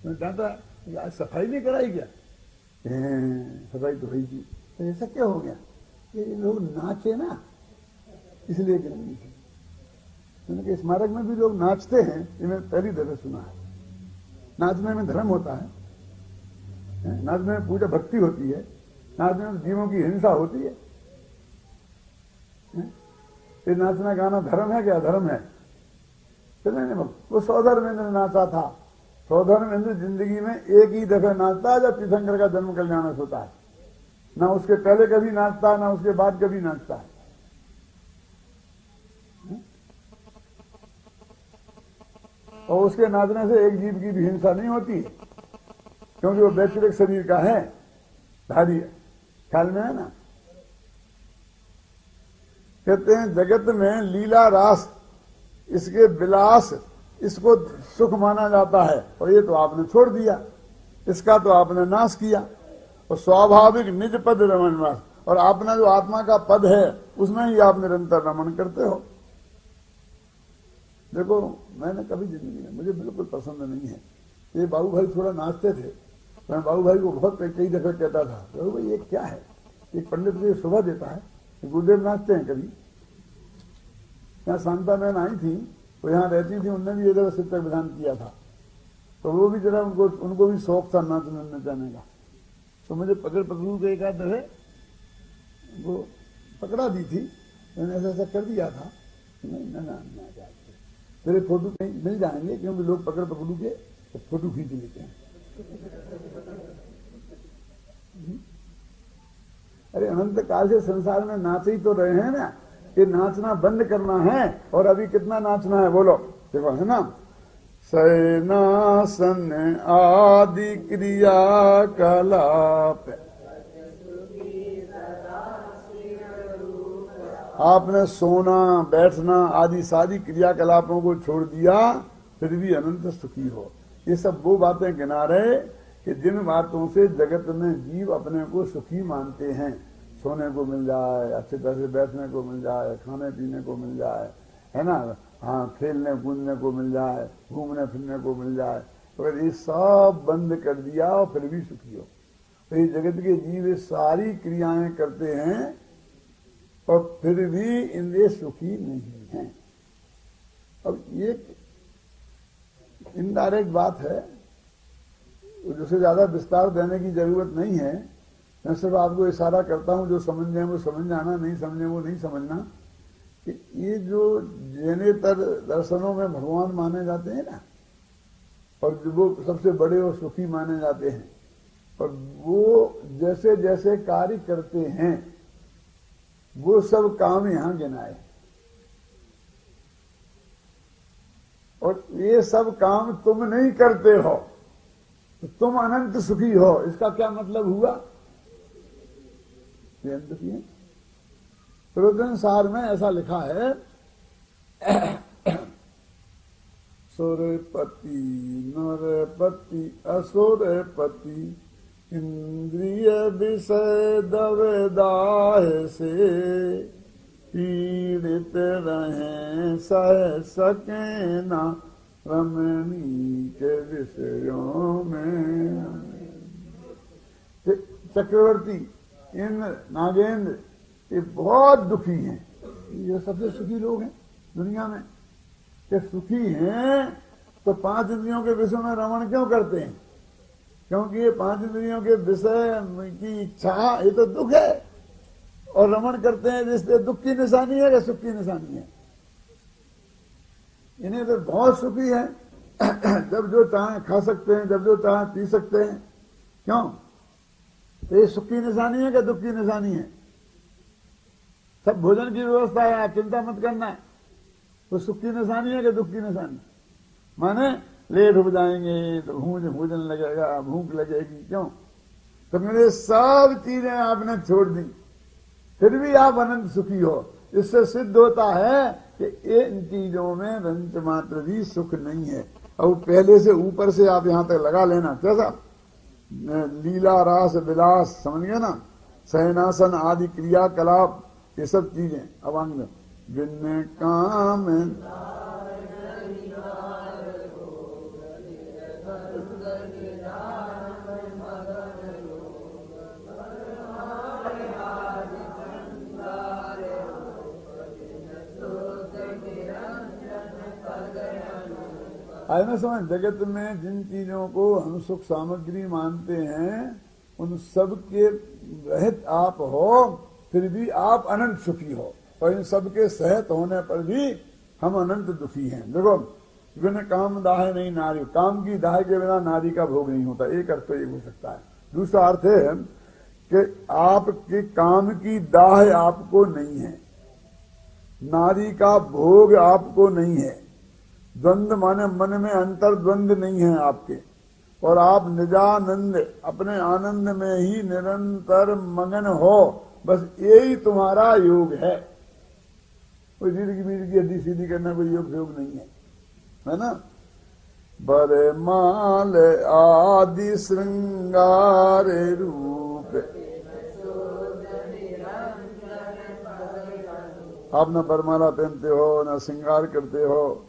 मैंने डांटा, आज सफाई नहीं कराई क्या। सफाई तो हुई थी, तो ऐसा क्या हो गया कि लोग नाचे ना, इसलिए गंदगी थी। मैंने कहा स्मारक में भी लोग नाचते हैं, ये मैंने पहली दफे सुना है। नाचने में धर्म होता है, नाचने में पूजा भक्ति होती है, नाचने में जीवों की हिंसा होती है। ये नाचना गाना धर्म है क्या, धर्म है। तो नहीं, वो सौधर्मेंद्र नाचा था। सौधर्मेंद्र जिंदगी में एक ही दफे नाचता है जब तीर्थंकर का जन्म कल्याणक होता है, ना उसके पहले कभी नाचता है ना उसके बाद कभी नाचता है। और उसके नाचने से एक जीव की भी हिंसा नहीं होती, क्योंकि वो वैचारिक शरीर का है, धारी ख्याल में है ना। कहते हैं जगत में लीला रास, इसके विलास, इसको सुख माना जाता है, और ये तो आपने छोड़ दिया, इसका तो आपने नाश किया। और स्वाभाविक निज पद रमन वास, और आपने जो आत्मा का पद है उसमें ही आप निरंतर रमन करते हो। देखो मैंने कभी जिंदगी में, मुझे बिल्कुल पसंद नहीं है ये। बाबू भाई थोड़ा नाचते थे, मैं बाबू भाई को बहुत कई दफे कहता था, तो भाई ये क्या है, एक पंडित मुझे शोभा देता है, गुरुदेव नाचते हैं कभी। यहाँ शांता बहन आई थी, वो यहाँ रहती थी, उनने भी ये जगह शिक्षक विधान किया था, तो वो भी जरा उनको भी शौक था नाचने नचाने का। तो मुझे पकड़ू के एक आध दफे वो पकड़ा दी थी, मैंने ऐसा कर दिया था, नहीं ना तेरे फोटो कहीं मिल जाएंगे, क्योंकि लोग पकड़ू के तो फोटो खींच लेते हैं। अरे अनंत काल से संसार में नाच ही तो रहे हैं ना, ये नाचना बंद करना है। और अभी कितना नाचना है बोलो, देखो है ना। शयनासन आदि क्रिया कलाप, आपने सोना बैठना आदि सारी क्रियाकलापों को छोड़ दिया, फिर भी अनंत सुखी हो। ये सब वो बातें गिना रहे कि जिन बातों से जगत में जीव अपने को सुखी मानते हैं। सोने को मिल जाए, अच्छे तरह से बैठने को मिल जाए, खाने पीने को मिल जाए, है ना, हाँ, खेलने कूदने को मिल जाए, घूमने फिरने को मिल जाए, अगर ये सब बंद कर दिया और फिर भी सुखी हो। तो ये जगत के जीव सारी क्रियाएं करते हैं और फिर भी इनके सुखी नहीं हैं। अब ये इनडायरेक्ट बात है, जिसे ज्यादा विस्तार देने की जरूरत नहीं है। मैं सिर्फ आपको इशारा करता हूं, जो समझ जाए वो समझ जाना, नहीं समझे वो नहीं समझना। कि ये जो जैनेतर दर्शनों में भगवान माने जाते हैं ना, और जो वो सबसे बड़े और सुखी माने जाते हैं, और वो जैसे जैसे कार्य करते हैं वो सब काम यहां गिनाए। और ये सब काम तुम नहीं करते हो तो तुम अनंत सुखी हो, इसका क्या मतलब हुआ? सार में ऐसा लिखा है, सुरपति नरपति असुरपति इंद्रिय विषय दवेदाह से पीड़ित रहे सह सके ना रमणी के विषयों में। चक्रवर्ती, इन नागेंद्र, ये बहुत दुखी हैं। ये सबसे सुखी लोग हैं दुनिया में। कि सुखी हैं तो 5 इंद्रियों के विषय में रमण क्यों करते हैं? क्योंकि ये 5 इंद्रियों के विषय की इच्छा, ये तो दुख है, और रमण करते हैं जिससे दुख की निशानी है या सुख की निशानी है? इन्हें तो बहुत सुखी है। जब जो चाहे खा सकते हैं, जब जो चाहे पी सकते हैं। क्यों? तो ये सुख की निशानी है कि दुख की निशानी है? सब भोजन की व्यवस्था है, आप चिंता मत करना। तो सुख की निशानी है कि दुख की निशानी? माने लेट हो जाएंगे तो भोजन लगेगा, भूख लगेगी। क्यों? तो मेरे सब चीजें आपने छोड़ दी, फिर भी आप अनंत सुखी हो। इससे सिद्ध होता है कि इन चीजों में रंच मात्र भी सुख नहीं है। और पहले से ऊपर से आप यहां तक लगा लेना। कैसा? लीला रास विलास, समझ गए ना? शयनासन आदि क्रियाकलाप, ये सब चीजें अवांग में बिन काम। आए ना समझ? जगत में जिन चीजों को हम सुख सामग्री मानते हैं उन सब के रहित आप हो, फिर भी आप अनंत सुखी हो। और इन सब के सहित होने पर भी हम अनंत दुखी हैं। देखो, बिन काम दाह नहीं नारी, काम की दाह के बिना नारी का भोग नहीं होता। एक अर्थ तो ये हो सकता है। दूसरा अर्थ है कि आपके काम की दाह आपको नहीं है, नारी का भोग आपको नहीं है। द्वंद माने मन में अंतर द्वंद नहीं है आपके, और आप निजानंद, अपने आनंद में ही निरंतर मगन हो। बस यही तुम्हारा योग है। कोई रीढ़ की मीढ़ की हड्डी सीधी करना कोई योग नहीं है ना? बरे माल आदि श्रृंगार रूप, आप न बरमाला पहनते हो, न श्रृंगार करते हो,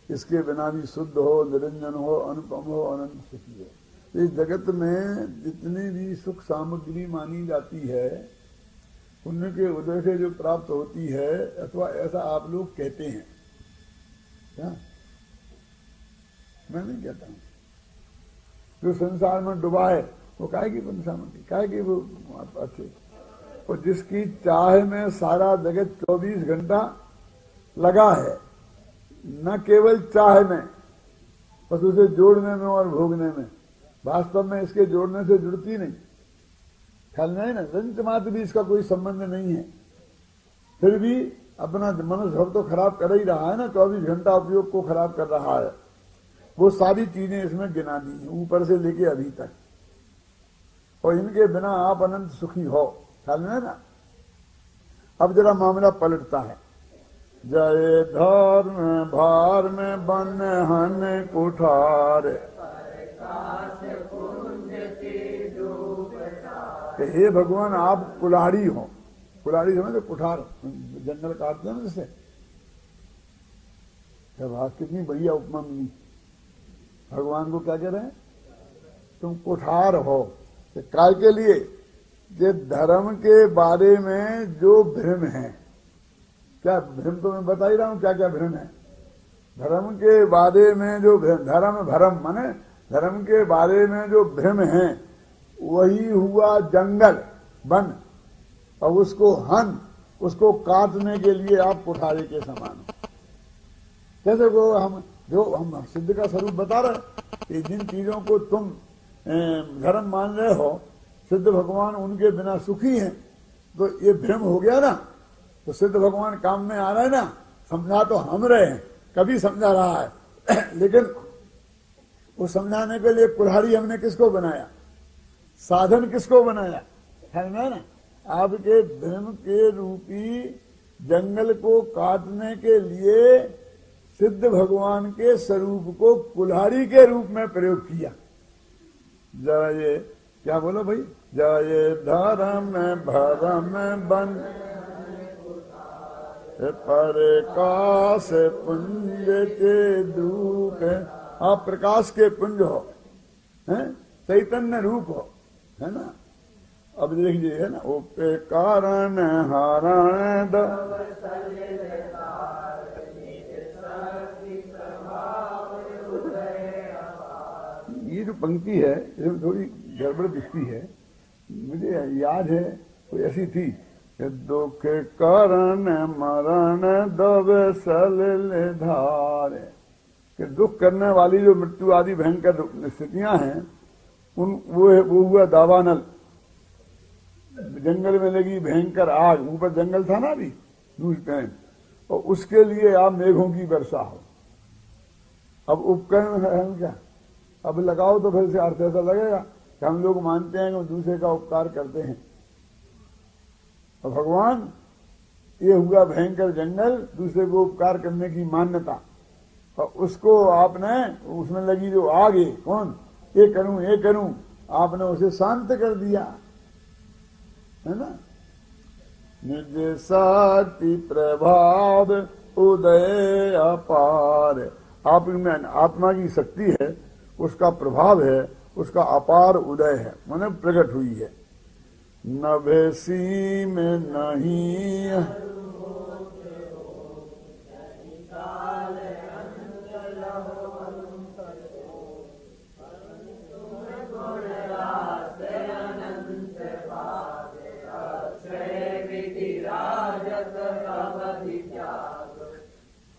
इसके बिना भी शुद्ध हो, निरंजन हो, अनुपम हो, अनंत सुखी हो। इस जगत में जितनी भी सुख सामग्री मानी जाती है पुण्य के उदय से जो प्राप्त होती है, अथवा ऐसा आप लोग कहते हैं। क्या? मैं नहीं कहता हूं। जो संसार में डूबा है वो काहे की पुण्य सामग्री, काहे की वो अच्छे। और जिसकी चाह में सारा जगत 24 घंटा लगा है, न केवल चाह में, बस उसे जोड़ने में और भोगने में। वास्तव में इसके जोड़ने से जुड़ती नहीं, ख्याल नहीं ना? रंच मात्र भी इसका कोई संबंध नहीं है। फिर भी अपना मनुष्य भव तो खराब कर ही रहा है ना, 24 घंटा उपयोग को खराब कर रहा है। वो सारी चीजें इसमें गिना दी हैं, ऊपर से लेके अभी तक। और इनके बिना आप अनंत सुखी हो, ख्याल में ना? अब जरा मामला पलटता है। जय धर्म भार में बन हन कुठार, हे भगवान आप कुल्हाड़ी हो। कुल्हाड़ी समझते? कुठार, जंगल काटते हैं जिससे। कितनी बढ़िया उपमा मिली। भगवान को क्या कह रहे हैं? तुम कुठार हो। काय के लिए? ये धर्म के बारे में जो भ्रम है, क्या भ्रम तो मैं बता ही रहा हूं क्या क्या भ्रम है। धर्म के बारे में जो धर्म, भरम माने धर्म के बारे में जो भ्रम है वही हुआ जंगल वन, और उसको काटने के लिए आप कुठारे के समान हो। जैसे को हम सिद्ध का स्वरूप बता रहे कि जिन चीजों को तुम धर्म मान रहे हो, सिद्ध भगवान उनके बिना सुखी हैं, तो ये भ्रम हो गया ना। तो सिद्ध भगवान काम में आ रहे हैं ना, समझा तो हम रहे हैं, कभी समझा रहा है लेकिन वो समझाने के लिए कुल्हाड़ी हमने किसको बनाया, साधन किसको बनाया है ना। आपके भ्रम के रूपी जंगल को काटने के लिए सिद्ध भगवान के स्वरूप को कुल्हाड़ी के रूप में प्रयोग किया। जय क्या बोलो भाई, जय धर्म भरम बन प्रकाश पुंज के दूप। आप प्रकाश के पुंज हो, हैं, चैतन्य रूप हो, है ना। अब देखिए है ना, ओ पे कारण हरण ये जो पंक्ति है इसमें थोड़ी गड़बड़ दिखती है। मुझे याद है कोई ऐसी थी कि दुख कारण मरण दब सलधार, कि दुख करने वाली जो मृत्यु आदि भयंकर स्थितियां हैं वो हुआ दावानल। जंगल में लगी भयंकर आग, ऊपर जंगल था ना अभी दूसरे, और उसके लिए आप मेघों की वर्षा हो। अब उपकरण है क्या, अब लगाओ तो फिर से अर्थ ऐसा लगेगा कि हम लोग मानते हैं कि दूसरे का उपकार करते हैं। और भगवान ये हुआ भयंकर जंगल, दूसरे को उपकार करने की मान्यता, और उसको आपने उसमें लगी जो आग है, कौन ये करूं, आपने उसे शांत कर दिया, है ना। निज शक्ति प्रभाव उदय अपार, आप में आत्मा की शक्ति है, उसका प्रभाव है, उसका अपार उदय है, माने प्रकट हुई है। नभेसी में नहीं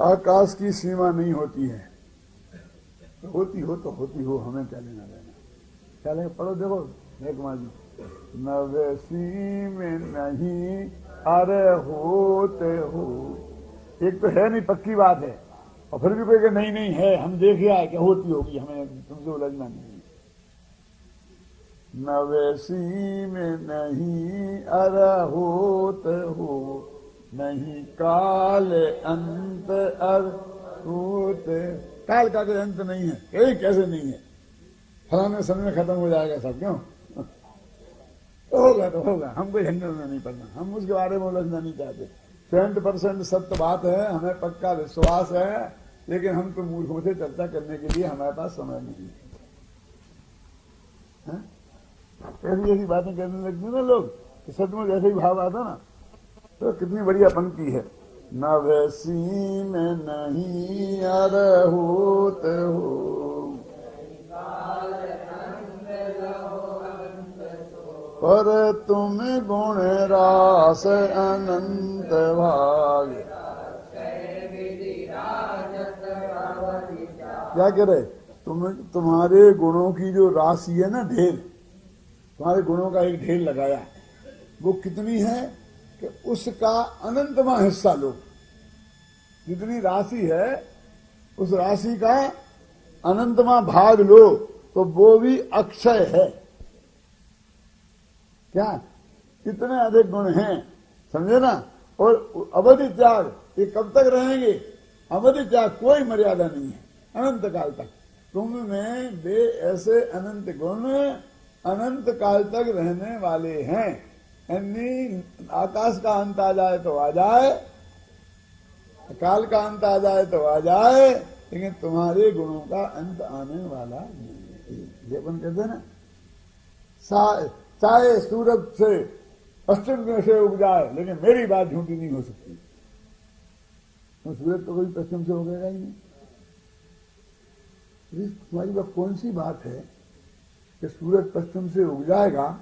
आकाश की सीमा नहीं होती है, तो होती हो, हमें क्या लेना देना। क्या लेंगे, पढ़ो देखो एक माजी, नवेसी में नहीं अरे होते हो। एक तो है नहीं, पक्की बात है, और फिर भी कोई कि नहीं है, हम देखे आए कि होती होगी, हमें तुमसे उलझना नहीं। नवेसी में नहीं अरे होते हो, नहीं काल अंत होते। काल का कोई अंत नहीं है, कहीं कैसे नहीं है, फलाने समय में खत्म हो जाएगा सब, क्यों तो होगा, हम कोई झंझट में नहीं पड़ना, हम उसके बारे में उलझना नहीं चाहते। 70% सत्य बात है, हमें पक्का विश्वास है, लेकिन हम तो मूर्खों से चर्चा करने के लिए हमारे पास समय नहीं है। ऐसी बातें करने लगती ना लोग, तो सचमुच ऐसे ही भाव आता ना। तो कितनी बढ़िया पंक्ति है, न वैसी में नहीं अर होत हो, पर तुम गुण रास अनंत भाग। क्या कह रहे, तुम्हारे गुणों की जो राशि है ना, ढेर, तुम्हारे गुणों का एक ढेर लगाया, वो कितनी है कि उसका अनंतमा हिस्सा लो। जितनी राशि है उस राशि का अनंतमा भाग लो, तो वो भी अक्षय है। क्या इतने अधिक गुण हैं, समझे ना। और अवधि त्याग, ये कब तक रहेंगे, अवधि त्याग, कोई मर्यादा नहीं है, अनंत काल तक। तुम में वे ऐसे अनंत गुण अनंत काल तक रहने वाले हैं। यानी आकाश का अंत आ जाए तो आ जाए, काल का अंत आ जाए तो आ जाए, लेकिन तुम्हारे गुणों का अंत आने वाला नहीं। ये अपन कहते हैं ना, चाहे सूरज से पश्चिम में से उग जाए, लेकिन मेरी बात झूठी नहीं हो सकती। तो सूरज तो कोई पश्चिम से उगेगा ही नहीं, तुम्हारी बात कौन सी बात है कि सूरज पश्चिम से उग जाएगा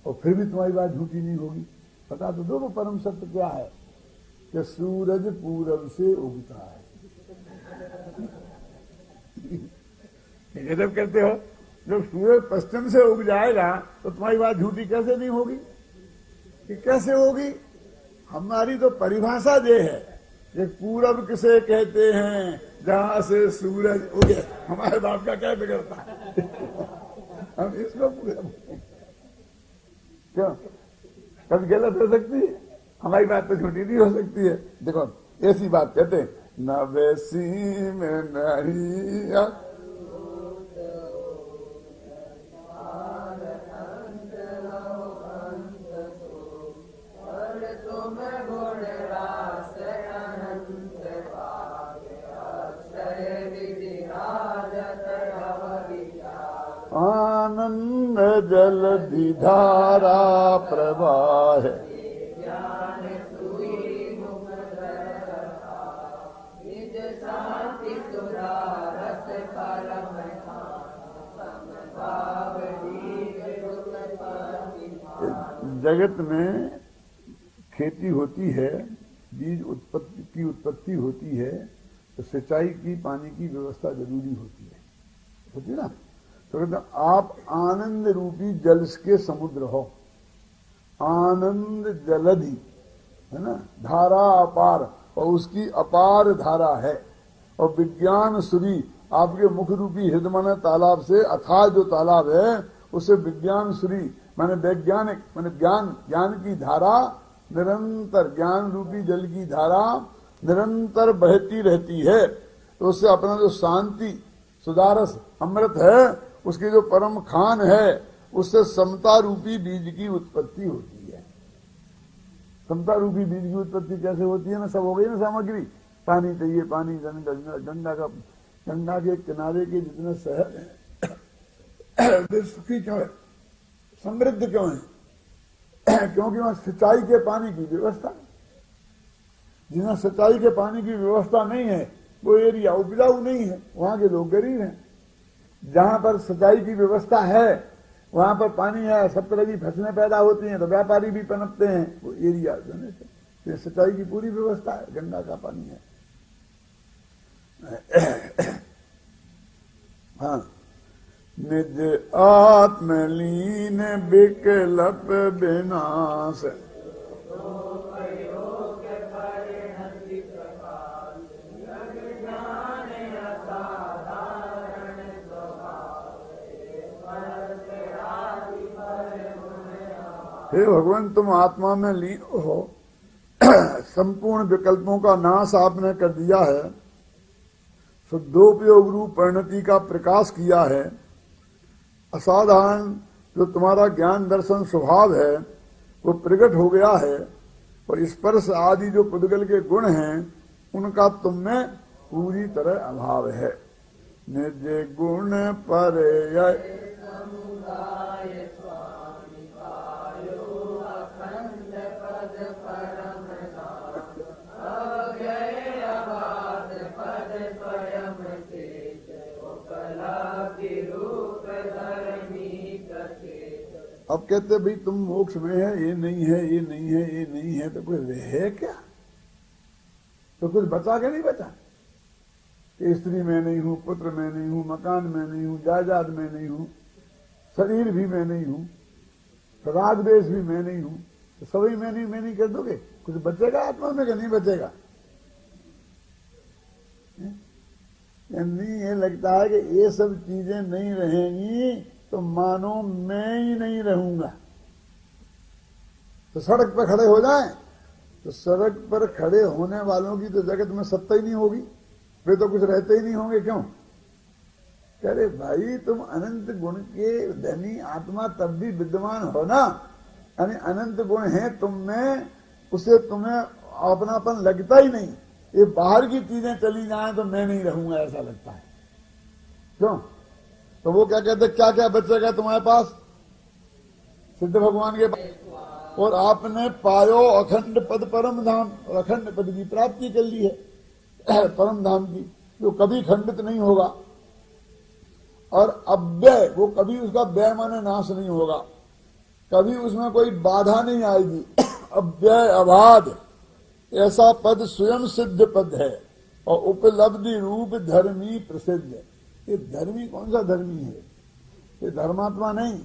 और फिर भी तुम्हारी बात झूठी नहीं होगी? पता तो दो वो परम सत्य क्या है कि सूरज पूरब से उगता है। जब कहते हो जब सूरज पश्चिम से उग जाएगा तो तुम्हारी बात झूठी कैसे नहीं होगी? कि कैसे होगी? हमारी तो परिभाषा ये है कि पूरब किसे कहते हैं, जहां से सूरज उगे। हमारे बाप का क्या बिगड़ता है? हम इसको पूरब क्यों? कभी गलत हो सकती है? हमारी बात तो झूठी नहीं हो सकती है। देखो ऐसी बात कहते हैं, न वैसी में नहीं आनंद जलधि धारा प्रवाह जगत में खेती होती है, बीज की उत्पत्ति होती है, तो सिंचाई की पानी की व्यवस्था जरूरी होती है ना। तो कहते आप आनंद रूपी जल के समुद्र हो, आनंद जलधि है ना, धारा अपार, और उसकी अपार धारा है। और विज्ञान सूरी आपके मुख रूपी हृदय तालाब से अथाह जो तालाब है उसे विज्ञान सूरी माने वैज्ञानिक माने ज्ञान की धारा निरंतर, ज्ञान रूपी जल की धारा निरंतर बहती रहती है। तो उससे अपना जो शांति सुधारस अमृत है, उसकी जो परम खान है, उससे समता रूपी बीज की उत्पत्ति होती है। समता रूपी बीज की उत्पत्ति कैसे होती है ना? सब हो गई ना सामग्री, पानी चाहिए, पानी गंगा के किनारे के जितने शहर हैं वे सुखी क्यों है, समृद्ध क्यों है? क्योंकि वहां सिंचाई के पानी की व्यवस्था, जिन्हें सिंचाई के पानी की व्यवस्था नहीं है वो एरिया उपजाऊ नहीं है, वहां के लोग गरीब हैं। जहां पर सिंचाई की व्यवस्था है वहां पर पानी है, सब तरह की फसलें पैदा होती हैं, तो व्यापारी भी पनपते हैं वो एरिया जाने से। सिंचाई की पूरी व्यवस्था है, गंगा का पानी है। हाँ, निज आत्मलीन विकल्प विनाश हे भगवान, तुम आत्मा में लीन हो, संपूर्ण विकल्पों का नाश आपने कर दिया है, शुद्धोपयोग रूप परिणति का प्रकाश किया है। असाधारण जो तुम्हारा ज्ञान दर्शन स्वभाव है वो प्रकट हो गया है, और स्पर्श आदि जो पुद्गल के गुण हैं उनका तुम में पूरी तरह अभाव है। निज गुण पर अब कहते भाई तुम मोक्ष में है, ये नहीं है, ये नहीं है, ये नहीं है, तो कुछ है क्या? तो कुछ बचा के नहीं बचा कि स्त्री में नहीं हूं, पुत्र में नहीं हूं, मकान में नहीं हूं, जायदाद में नहीं हूं, शरीर भी मैं नहीं हूं, राग देश भी मैं नहीं हूं, तो सभी मैं नहीं कर दोगे? कुछ बचेगा आत्मा में क्या नहीं बचेगा? नहीं, ये लगता है कि ये सब चीजें नहीं रहेंगी तो मानो मैं ही नहीं रहूंगा। तो सड़क पर खड़े हो जाएं, तो सड़क पर खड़े होने वालों की तो जगत में सत्ता ही नहीं होगी, वे तो कुछ रहते ही नहीं होंगे। क्यों? कह रहे भाई तुम अनंत गुण के धनी आत्मा तब भी विद्यमान हो ना, यानी अनंत गुण है तुम में, उसे तुम्हें अपनापन लगता ही नहीं। ये बाहर की चीजें चली जाएं तो मैं नहीं रहूंगा ऐसा लगता है। क्यों? तो वो क्या कहते, क्या क्या बचेगा तुम्हारे पास? सिद्ध भगवान के पास। और आपने पायो अखंड पद परम धाम, और अखंड पद की प्राप्ति कर ली है परम धाम की, जो कभी खंडित नहीं होगा। और अव्यय, वो कभी उसका व्यय माने नाश नहीं होगा, कभी उसमें कोई बाधा नहीं आएगी। अव्यय अबाध ऐसा पद स्वयं सिद्ध पद है और उपलब्धि रूप धर्मी प्रसिद्ध है। ये धर्मी कौन सा धर्मी है? ये धर्मात्मा नहीं,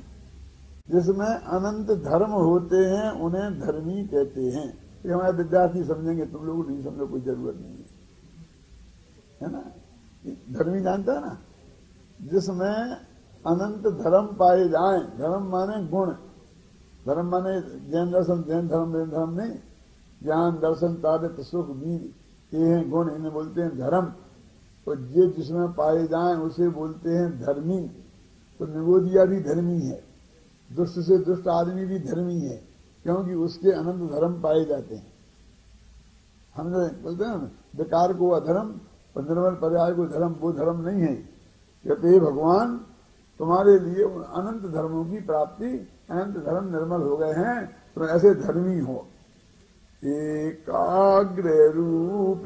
जिसमें अनंत धर्म होते हैं उन्हें धर्मी कहते हैं। ये हमारे विद्यार्थी समझेंगे, तुम लोग नहीं समझो, कोई जरूरत नहीं है ना। धर्मी जानता है ना, जिसमें अनंत धर्म पाए जाएं। धर्म माने गुण, धर्म माने जैन दर्शन, जैन धर्म नहीं, ज्ञान दर्शन तारत सुख वीर, ये हैं गुण, इन्हें बोलते हैं धर्म। और ये जिसमें पाए जाएं उसे बोलते हैं धर्मी। तो निगोदिया भी धर्मी है, दुष्ट से दुष्ट आदमी भी धर्मी है, क्योंकि उसके अनंत धर्म पाए जाते हैं। हम जो बोलते हैं ना, विकार को अधर्म और निर्मल पर्याय को धर्म, वो धर्म नहीं है। कहते हे भगवान, तुम्हारे लिए उन अनंत धर्मों की प्राप्ति, अनंत धर्म निर्मल हो गए हैं, तो ऐसे धर्मी हो। एकाग्र रूप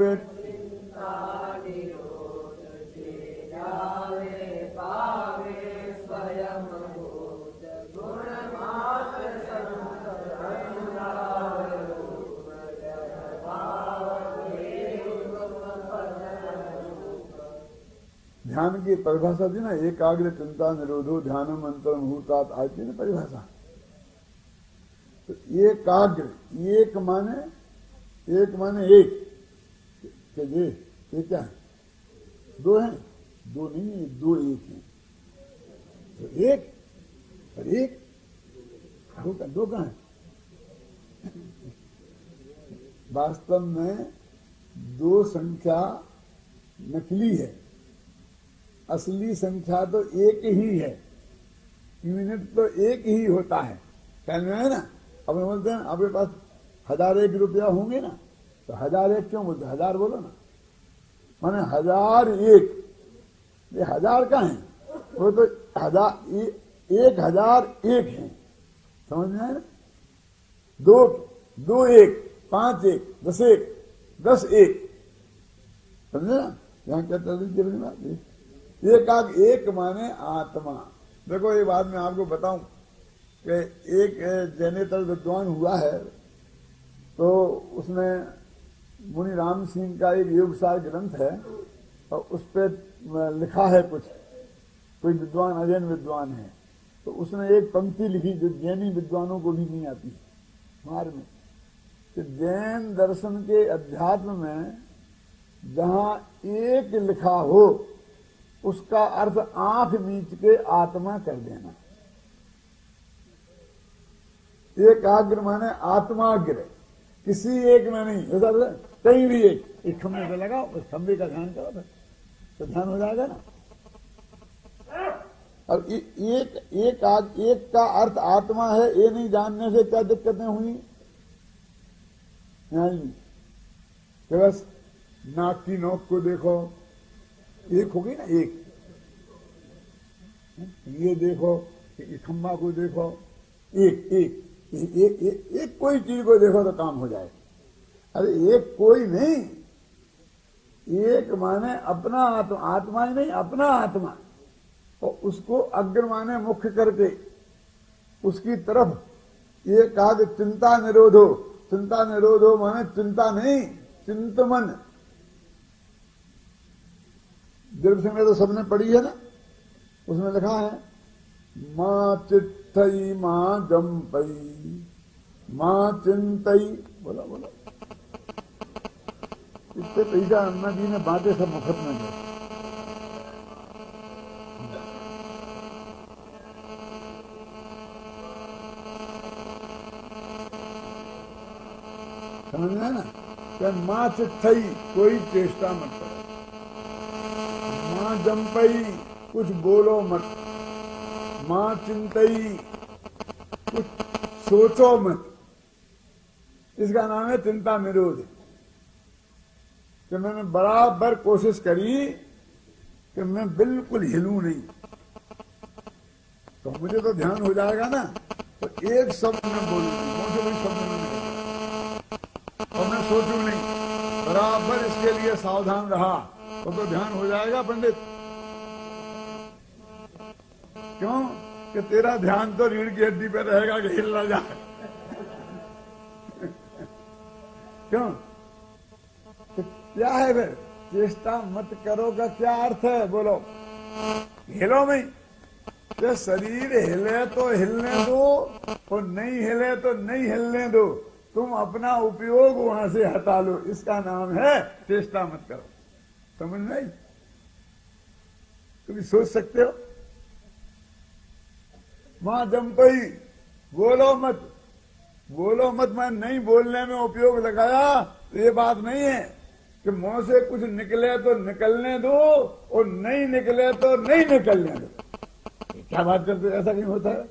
ध्यान की परिभाषा थी ना, एकाग्र चिंता निरोधो ध्यानम अंतर मुहूर्तात्, आती है ना परिभाषा। तो एकाग्र, एक माने एक, ये क्या है? दो हैं? दो नहीं है, दो एक हैं। तो एक और एक, दो कहाँ है? वास्तव में दो संख्या नकली है, असली संख्या तो एक ही है। यूनिट तो एक ही होता है। कहने में है ना, अब बोलते हैं आपके पास 1001 रुपया होंगे ना, तो 1001 क्यों बोलते? 1000 बोलो ना, माने 1001। ये 1000 का है, वो तो 1001 है। समझ में आया ना? 2 1 5 1 10 1 10 1, समझे ना? यहां क्या बात? एक माने आत्मा। देखो ये बात मैं आपको बताऊं कि एक जैनेतर विद्वान हुआ है, तो उसमें मुनि राम सिंह का एक योगसार ग्रंथ है, और उस पर लिखा है कुछ, कोई विद्वान अजैन विद्वान है, तो उसने एक पंक्ति लिखी जो जैनी विद्वानों को भी नहीं आती मार में, कि जैन दर्शन के अध्यात्म में जहां एक लिखा हो उसका अर्थ आंख मीच के आत्मा कर देना। एकाग्र माने आत्माग्र, किसी एक में नहीं, कहीं भी एक खंभे पे लगाओ, उस खंभे का ध्यान करो तो ध्यान हो जाएगा ना। और एक का अर्थ आत्मा है, ये नहीं जानने से क्या दिक्कतें हुई? कि बस नाक की नोक को देखो, एक हो गई ना, एक ये देखो, खम्बा को देखो, एक कोई चीज को देखो तो काम हो जाए। अरे एक कोई नहीं, एक माने अपना आत्मा, आत्मा ही नहीं अपना आत्मा, और उसको अग्र माने मुख्य करके उसकी तरफ एकाग्र चिंता निरोधो। चिंता निरोधो माने चिंता नहीं, चिंतमन। दिव्य सिंह ने तो सबने पढ़ी है ना, उसमें लिखा है मां चित्तई मां जम्पई मां चिंतई। बोला बोला, इतने पैसा अन्ना जी ने बांटे, सब मुफ्त में गए। समझ में ना? कि मां चित्तई, कोई चेष्टा मत करो, मां जम्पई, कुछ बोलो मत, मां चिंतई, कुछ सोचो मत। इसका नाम है चिंता निरोध। कि मैंने बराबर कोशिश करी कि मैं बिल्कुल हिलूं नहीं, तो मुझे तो ध्यान हो जाएगा ना। तो एक शब्द में बोलूंगी, मुझे कोई शब्द नहीं निकलेगा, और मैं सोचूं नहीं, बराबर इसके लिए सावधान रहा तो ध्यान हो जाएगा पंडित। क्यों? कि तेरा ध्यान तो रीढ़ की हड्डी पे रहेगा कि हिल ना जाए। क्यों? तो क्या है फिर? चेष्टा मत करो का क्या अर्थ है? बोलो। हिलो नहीं, तो शरीर हिले तो हिलने दो और नहीं हिले तो नहीं हिलने दो। तुम अपना उपयोग वहां से हटा लो, इसका नाम है चेष्टा मत करो। समझ में आई? तुम सोच सकते हो वहां जमपई बोलो मत, बोलो मत, मैं नहीं बोलने में उपयोग लगाया, तो ये बात नहीं है कि मुंह से कुछ निकले तो निकलने दो और नहीं निकले तो नहीं निकलने दो। क्या बात करते? ऐसा नहीं होता है।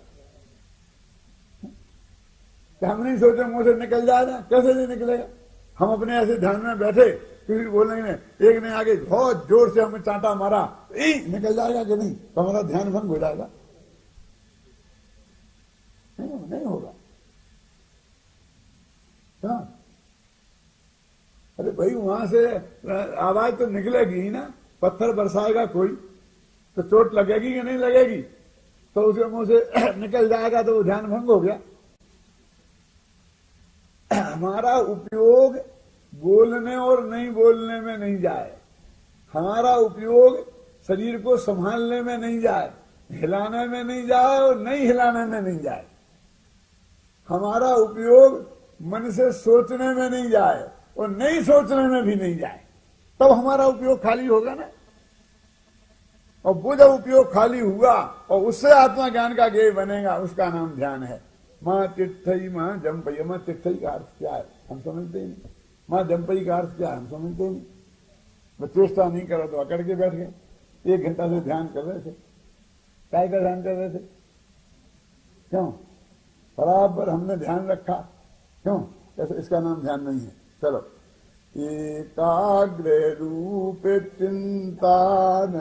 हम नहीं सोचे मुंह से निकल जाएगा, कैसे नहीं निकलेगा? हम अपने ऐसे ध्यान में बैठे, किसी बोलने में एक ने आगे बहुत जोर से हमें चांटा मारा, निकल जाएगा कि नहीं? तो हमारा ध्यान भंग हो जाएगा? नहीं होगा। हाँ, अरे भाई वहां से आवाज तो निकलेगी ही ना। पत्थर बरसाएगा कोई तो चोट लगेगी कि नहीं लगेगी? तो उसके मुंह से निकल जाएगा तो वो ध्यान भंग हो गया। हमारा उपयोग बोलने और नहीं बोलने में नहीं जाए, हमारा उपयोग शरीर को संभालने में नहीं जाए, हिलाने में नहीं जाए और नहीं हिलाने में नहीं जाए। हमारा उपयोग मन से सोचने में नहीं जाए और नहीं सोचने में भी नहीं जाए, तब हमारा उपयोग खाली होगा ना। और वो जब उपयोग खाली हुआ और उससे आत्मा ज्ञान का ज्ञेय बनेगा, उसका नाम ध्यान है। मां तिष्ठई मां जंपई। मां तिष्ठई का अर्थ क्या है हम समझते ही नहीं, मां जंपई का अर्थ क्या है हम समझते ही नहीं। मैं चेष्टा नहीं करा तो अकड़ के बैठ गए, 1 घंटा से ध्यान कर रहे थे। काय का ध्यान कर रहे थे? क्यों? बराबर हमने ध्यान रखा। क्यों? ऐसा इसका नाम ध्यान नहीं है। चलो, एकाग्र रूप चिंतन,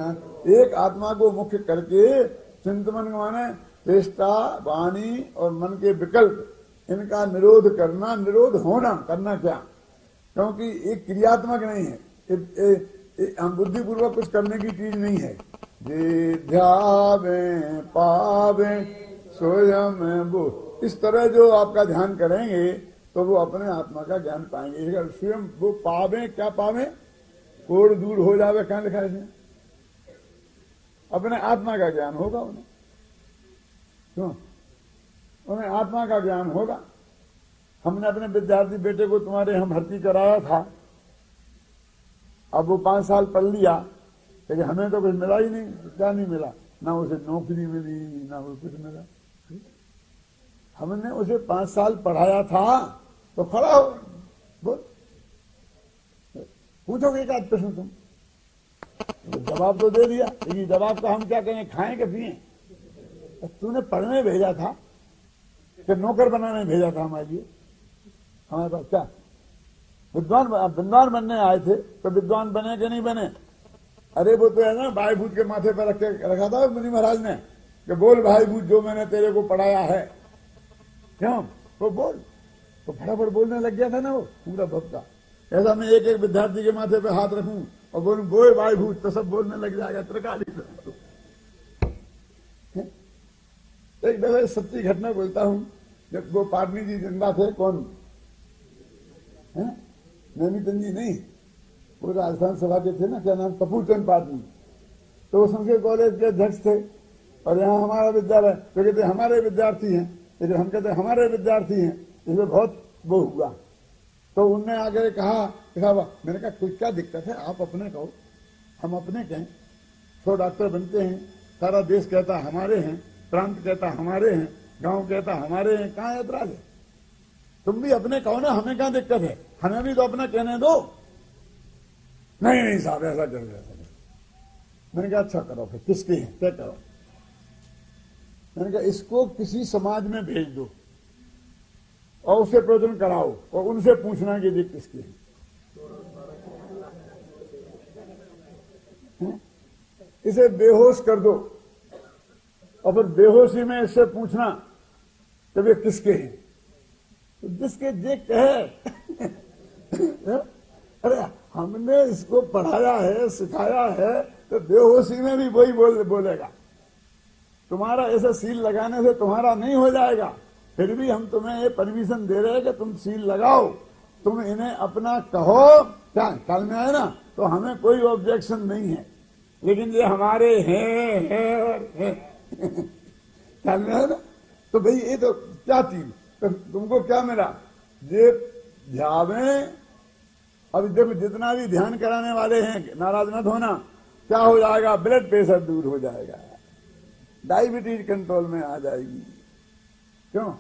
एक आत्मा को मुख्य करके चिंतन माने चेष्टा, वाणी और मन के विकल्प, इनका निरोध करना। निरोध होना, करना क्या? क्योंकि एक क्रियात्मक नहीं है, हम बुद्धिपूर्वक कुछ करने की चीज नहीं है। जे ध्यावे पावे स्वयं वो, इस तरह जो आपका ध्यान करेंगे तो वो अपने आत्मा का ज्ञान पाएंगे। अगर स्वयं वो पावे, क्या पावे? कोड़ दूर हो जावे, कहां लिखा है? अपने आत्मा का ज्ञान होगा उन्हें। क्यों? उन्हें आत्मा का ज्ञान होगा। हमने अपने विद्यार्थी बेटे को तुम्हारे हम भर्ती कराया था, अब वो 5 साल पढ़ लिया, लेकिन हमें तो कुछ मिला ही नहीं। क्या नहीं मिला? ना उसे नौकरी मिली, ना वो कुछ मिला। हमने उसे 5 साल पढ़ाया था तो खड़ा हो, बोल, पूछोगे एक आध प्रश्न तुम, तो जवाब तो दे दिया, लेकिन जवाब का हम क्या कहें? खाएं कि पिए? तूने पढ़ने भेजा था कि नौकर बनाने भेजा था हमारे लिए? हमारे पास क्या विद्वान बनने आए थे, तो विद्वान बने कि नहीं बने? अरे वो तो है ना, भाई भूत के माथे पर रखा था मुनि महाराज ने कि बोल भाई भूत जो मैंने तेरे को पढ़ाया है। क्यों? वो बोल, तो फटाफट बोलने लग गया था ना वो पूरा भक्ता। ऐसा मैं एक एक विद्यार्थी के माथे पे हाथ रखूं और बोलूं बोल भाई भूत, तो सब बोलने लग जाएगा त्रिकाली। एक दफे सच्ची घटना बोलता हूं, जब वो पाटनी जी जिंदा थे, कौन है? नैनीचंद जी नहीं, वो राजस्थान सभा के थे ना, क्या नाम, कपूरचंद पाटनी। तो वो संस्कृत कॉलेज के अध्यक्ष थे और यहाँ हमारा विद्यालय, तो कहते हमारे विद्यार्थी हैं, लेकिन हम कहते हमारे विद्यार्थी हैं, इसमें बहुत वो हुआ। तो उनने आगे कहा, मैंने कहा कोई क्या दिक्कत है, आप अपने कहो, हम अपने कहें। 100 डॉक्टर बनते हैं, सारा देश कहता हमारे हैं, प्रांत कहता हमारे हैं, गांव कहता हमारे हैं, कहाँ ऐतराज है? तुम भी अपने कहो ना, हमें क्या दिक्कत है? हमें भी तो अपना कहने दो। नहीं नहीं साहब, ऐसा कर रहे। मैंने कहा अच्छा करो, फिर किसके हैं तय करो। मैंने कहा इसको किसी समाज में भेज दो और उससे प्रवचन कराओ और उनसे पूछना कि ये किसके हैं। इसे बेहोश कर दो और फिर बेहोशी में इससे पूछना कि वे किसके हैं। तो जिसके जे कहे अरे हमने इसको पढ़ाया है, सिखाया है, तो बेहोशी में भी वही बोलेगा। तुम्हारा ऐसा सील लगाने से तुम्हारा नहीं हो जाएगा, फिर भी हम तुम्हें ये परमिशन दे रहे हैं कि तुम सील लगाओ, तुम इन्हें अपना कहो, क्या ख्याल में आए ना, तो हमें कोई ऑब्जेक्शन नहीं है। लेकिन ये हमारे हैं और हैं ख्याल में आए ना, तो भाई ये तो क्या चीज, तो तुमको क्या मिला, ये ध्यावे। अब देखो जितना भी ध्यान कराने वाले हैं, नाराज मत होना, क्या हो जाएगा, ब्लड प्रेशर दूर हो जाएगा, डायबिटीज कंट्रोल में आ जाएगी। क्यों?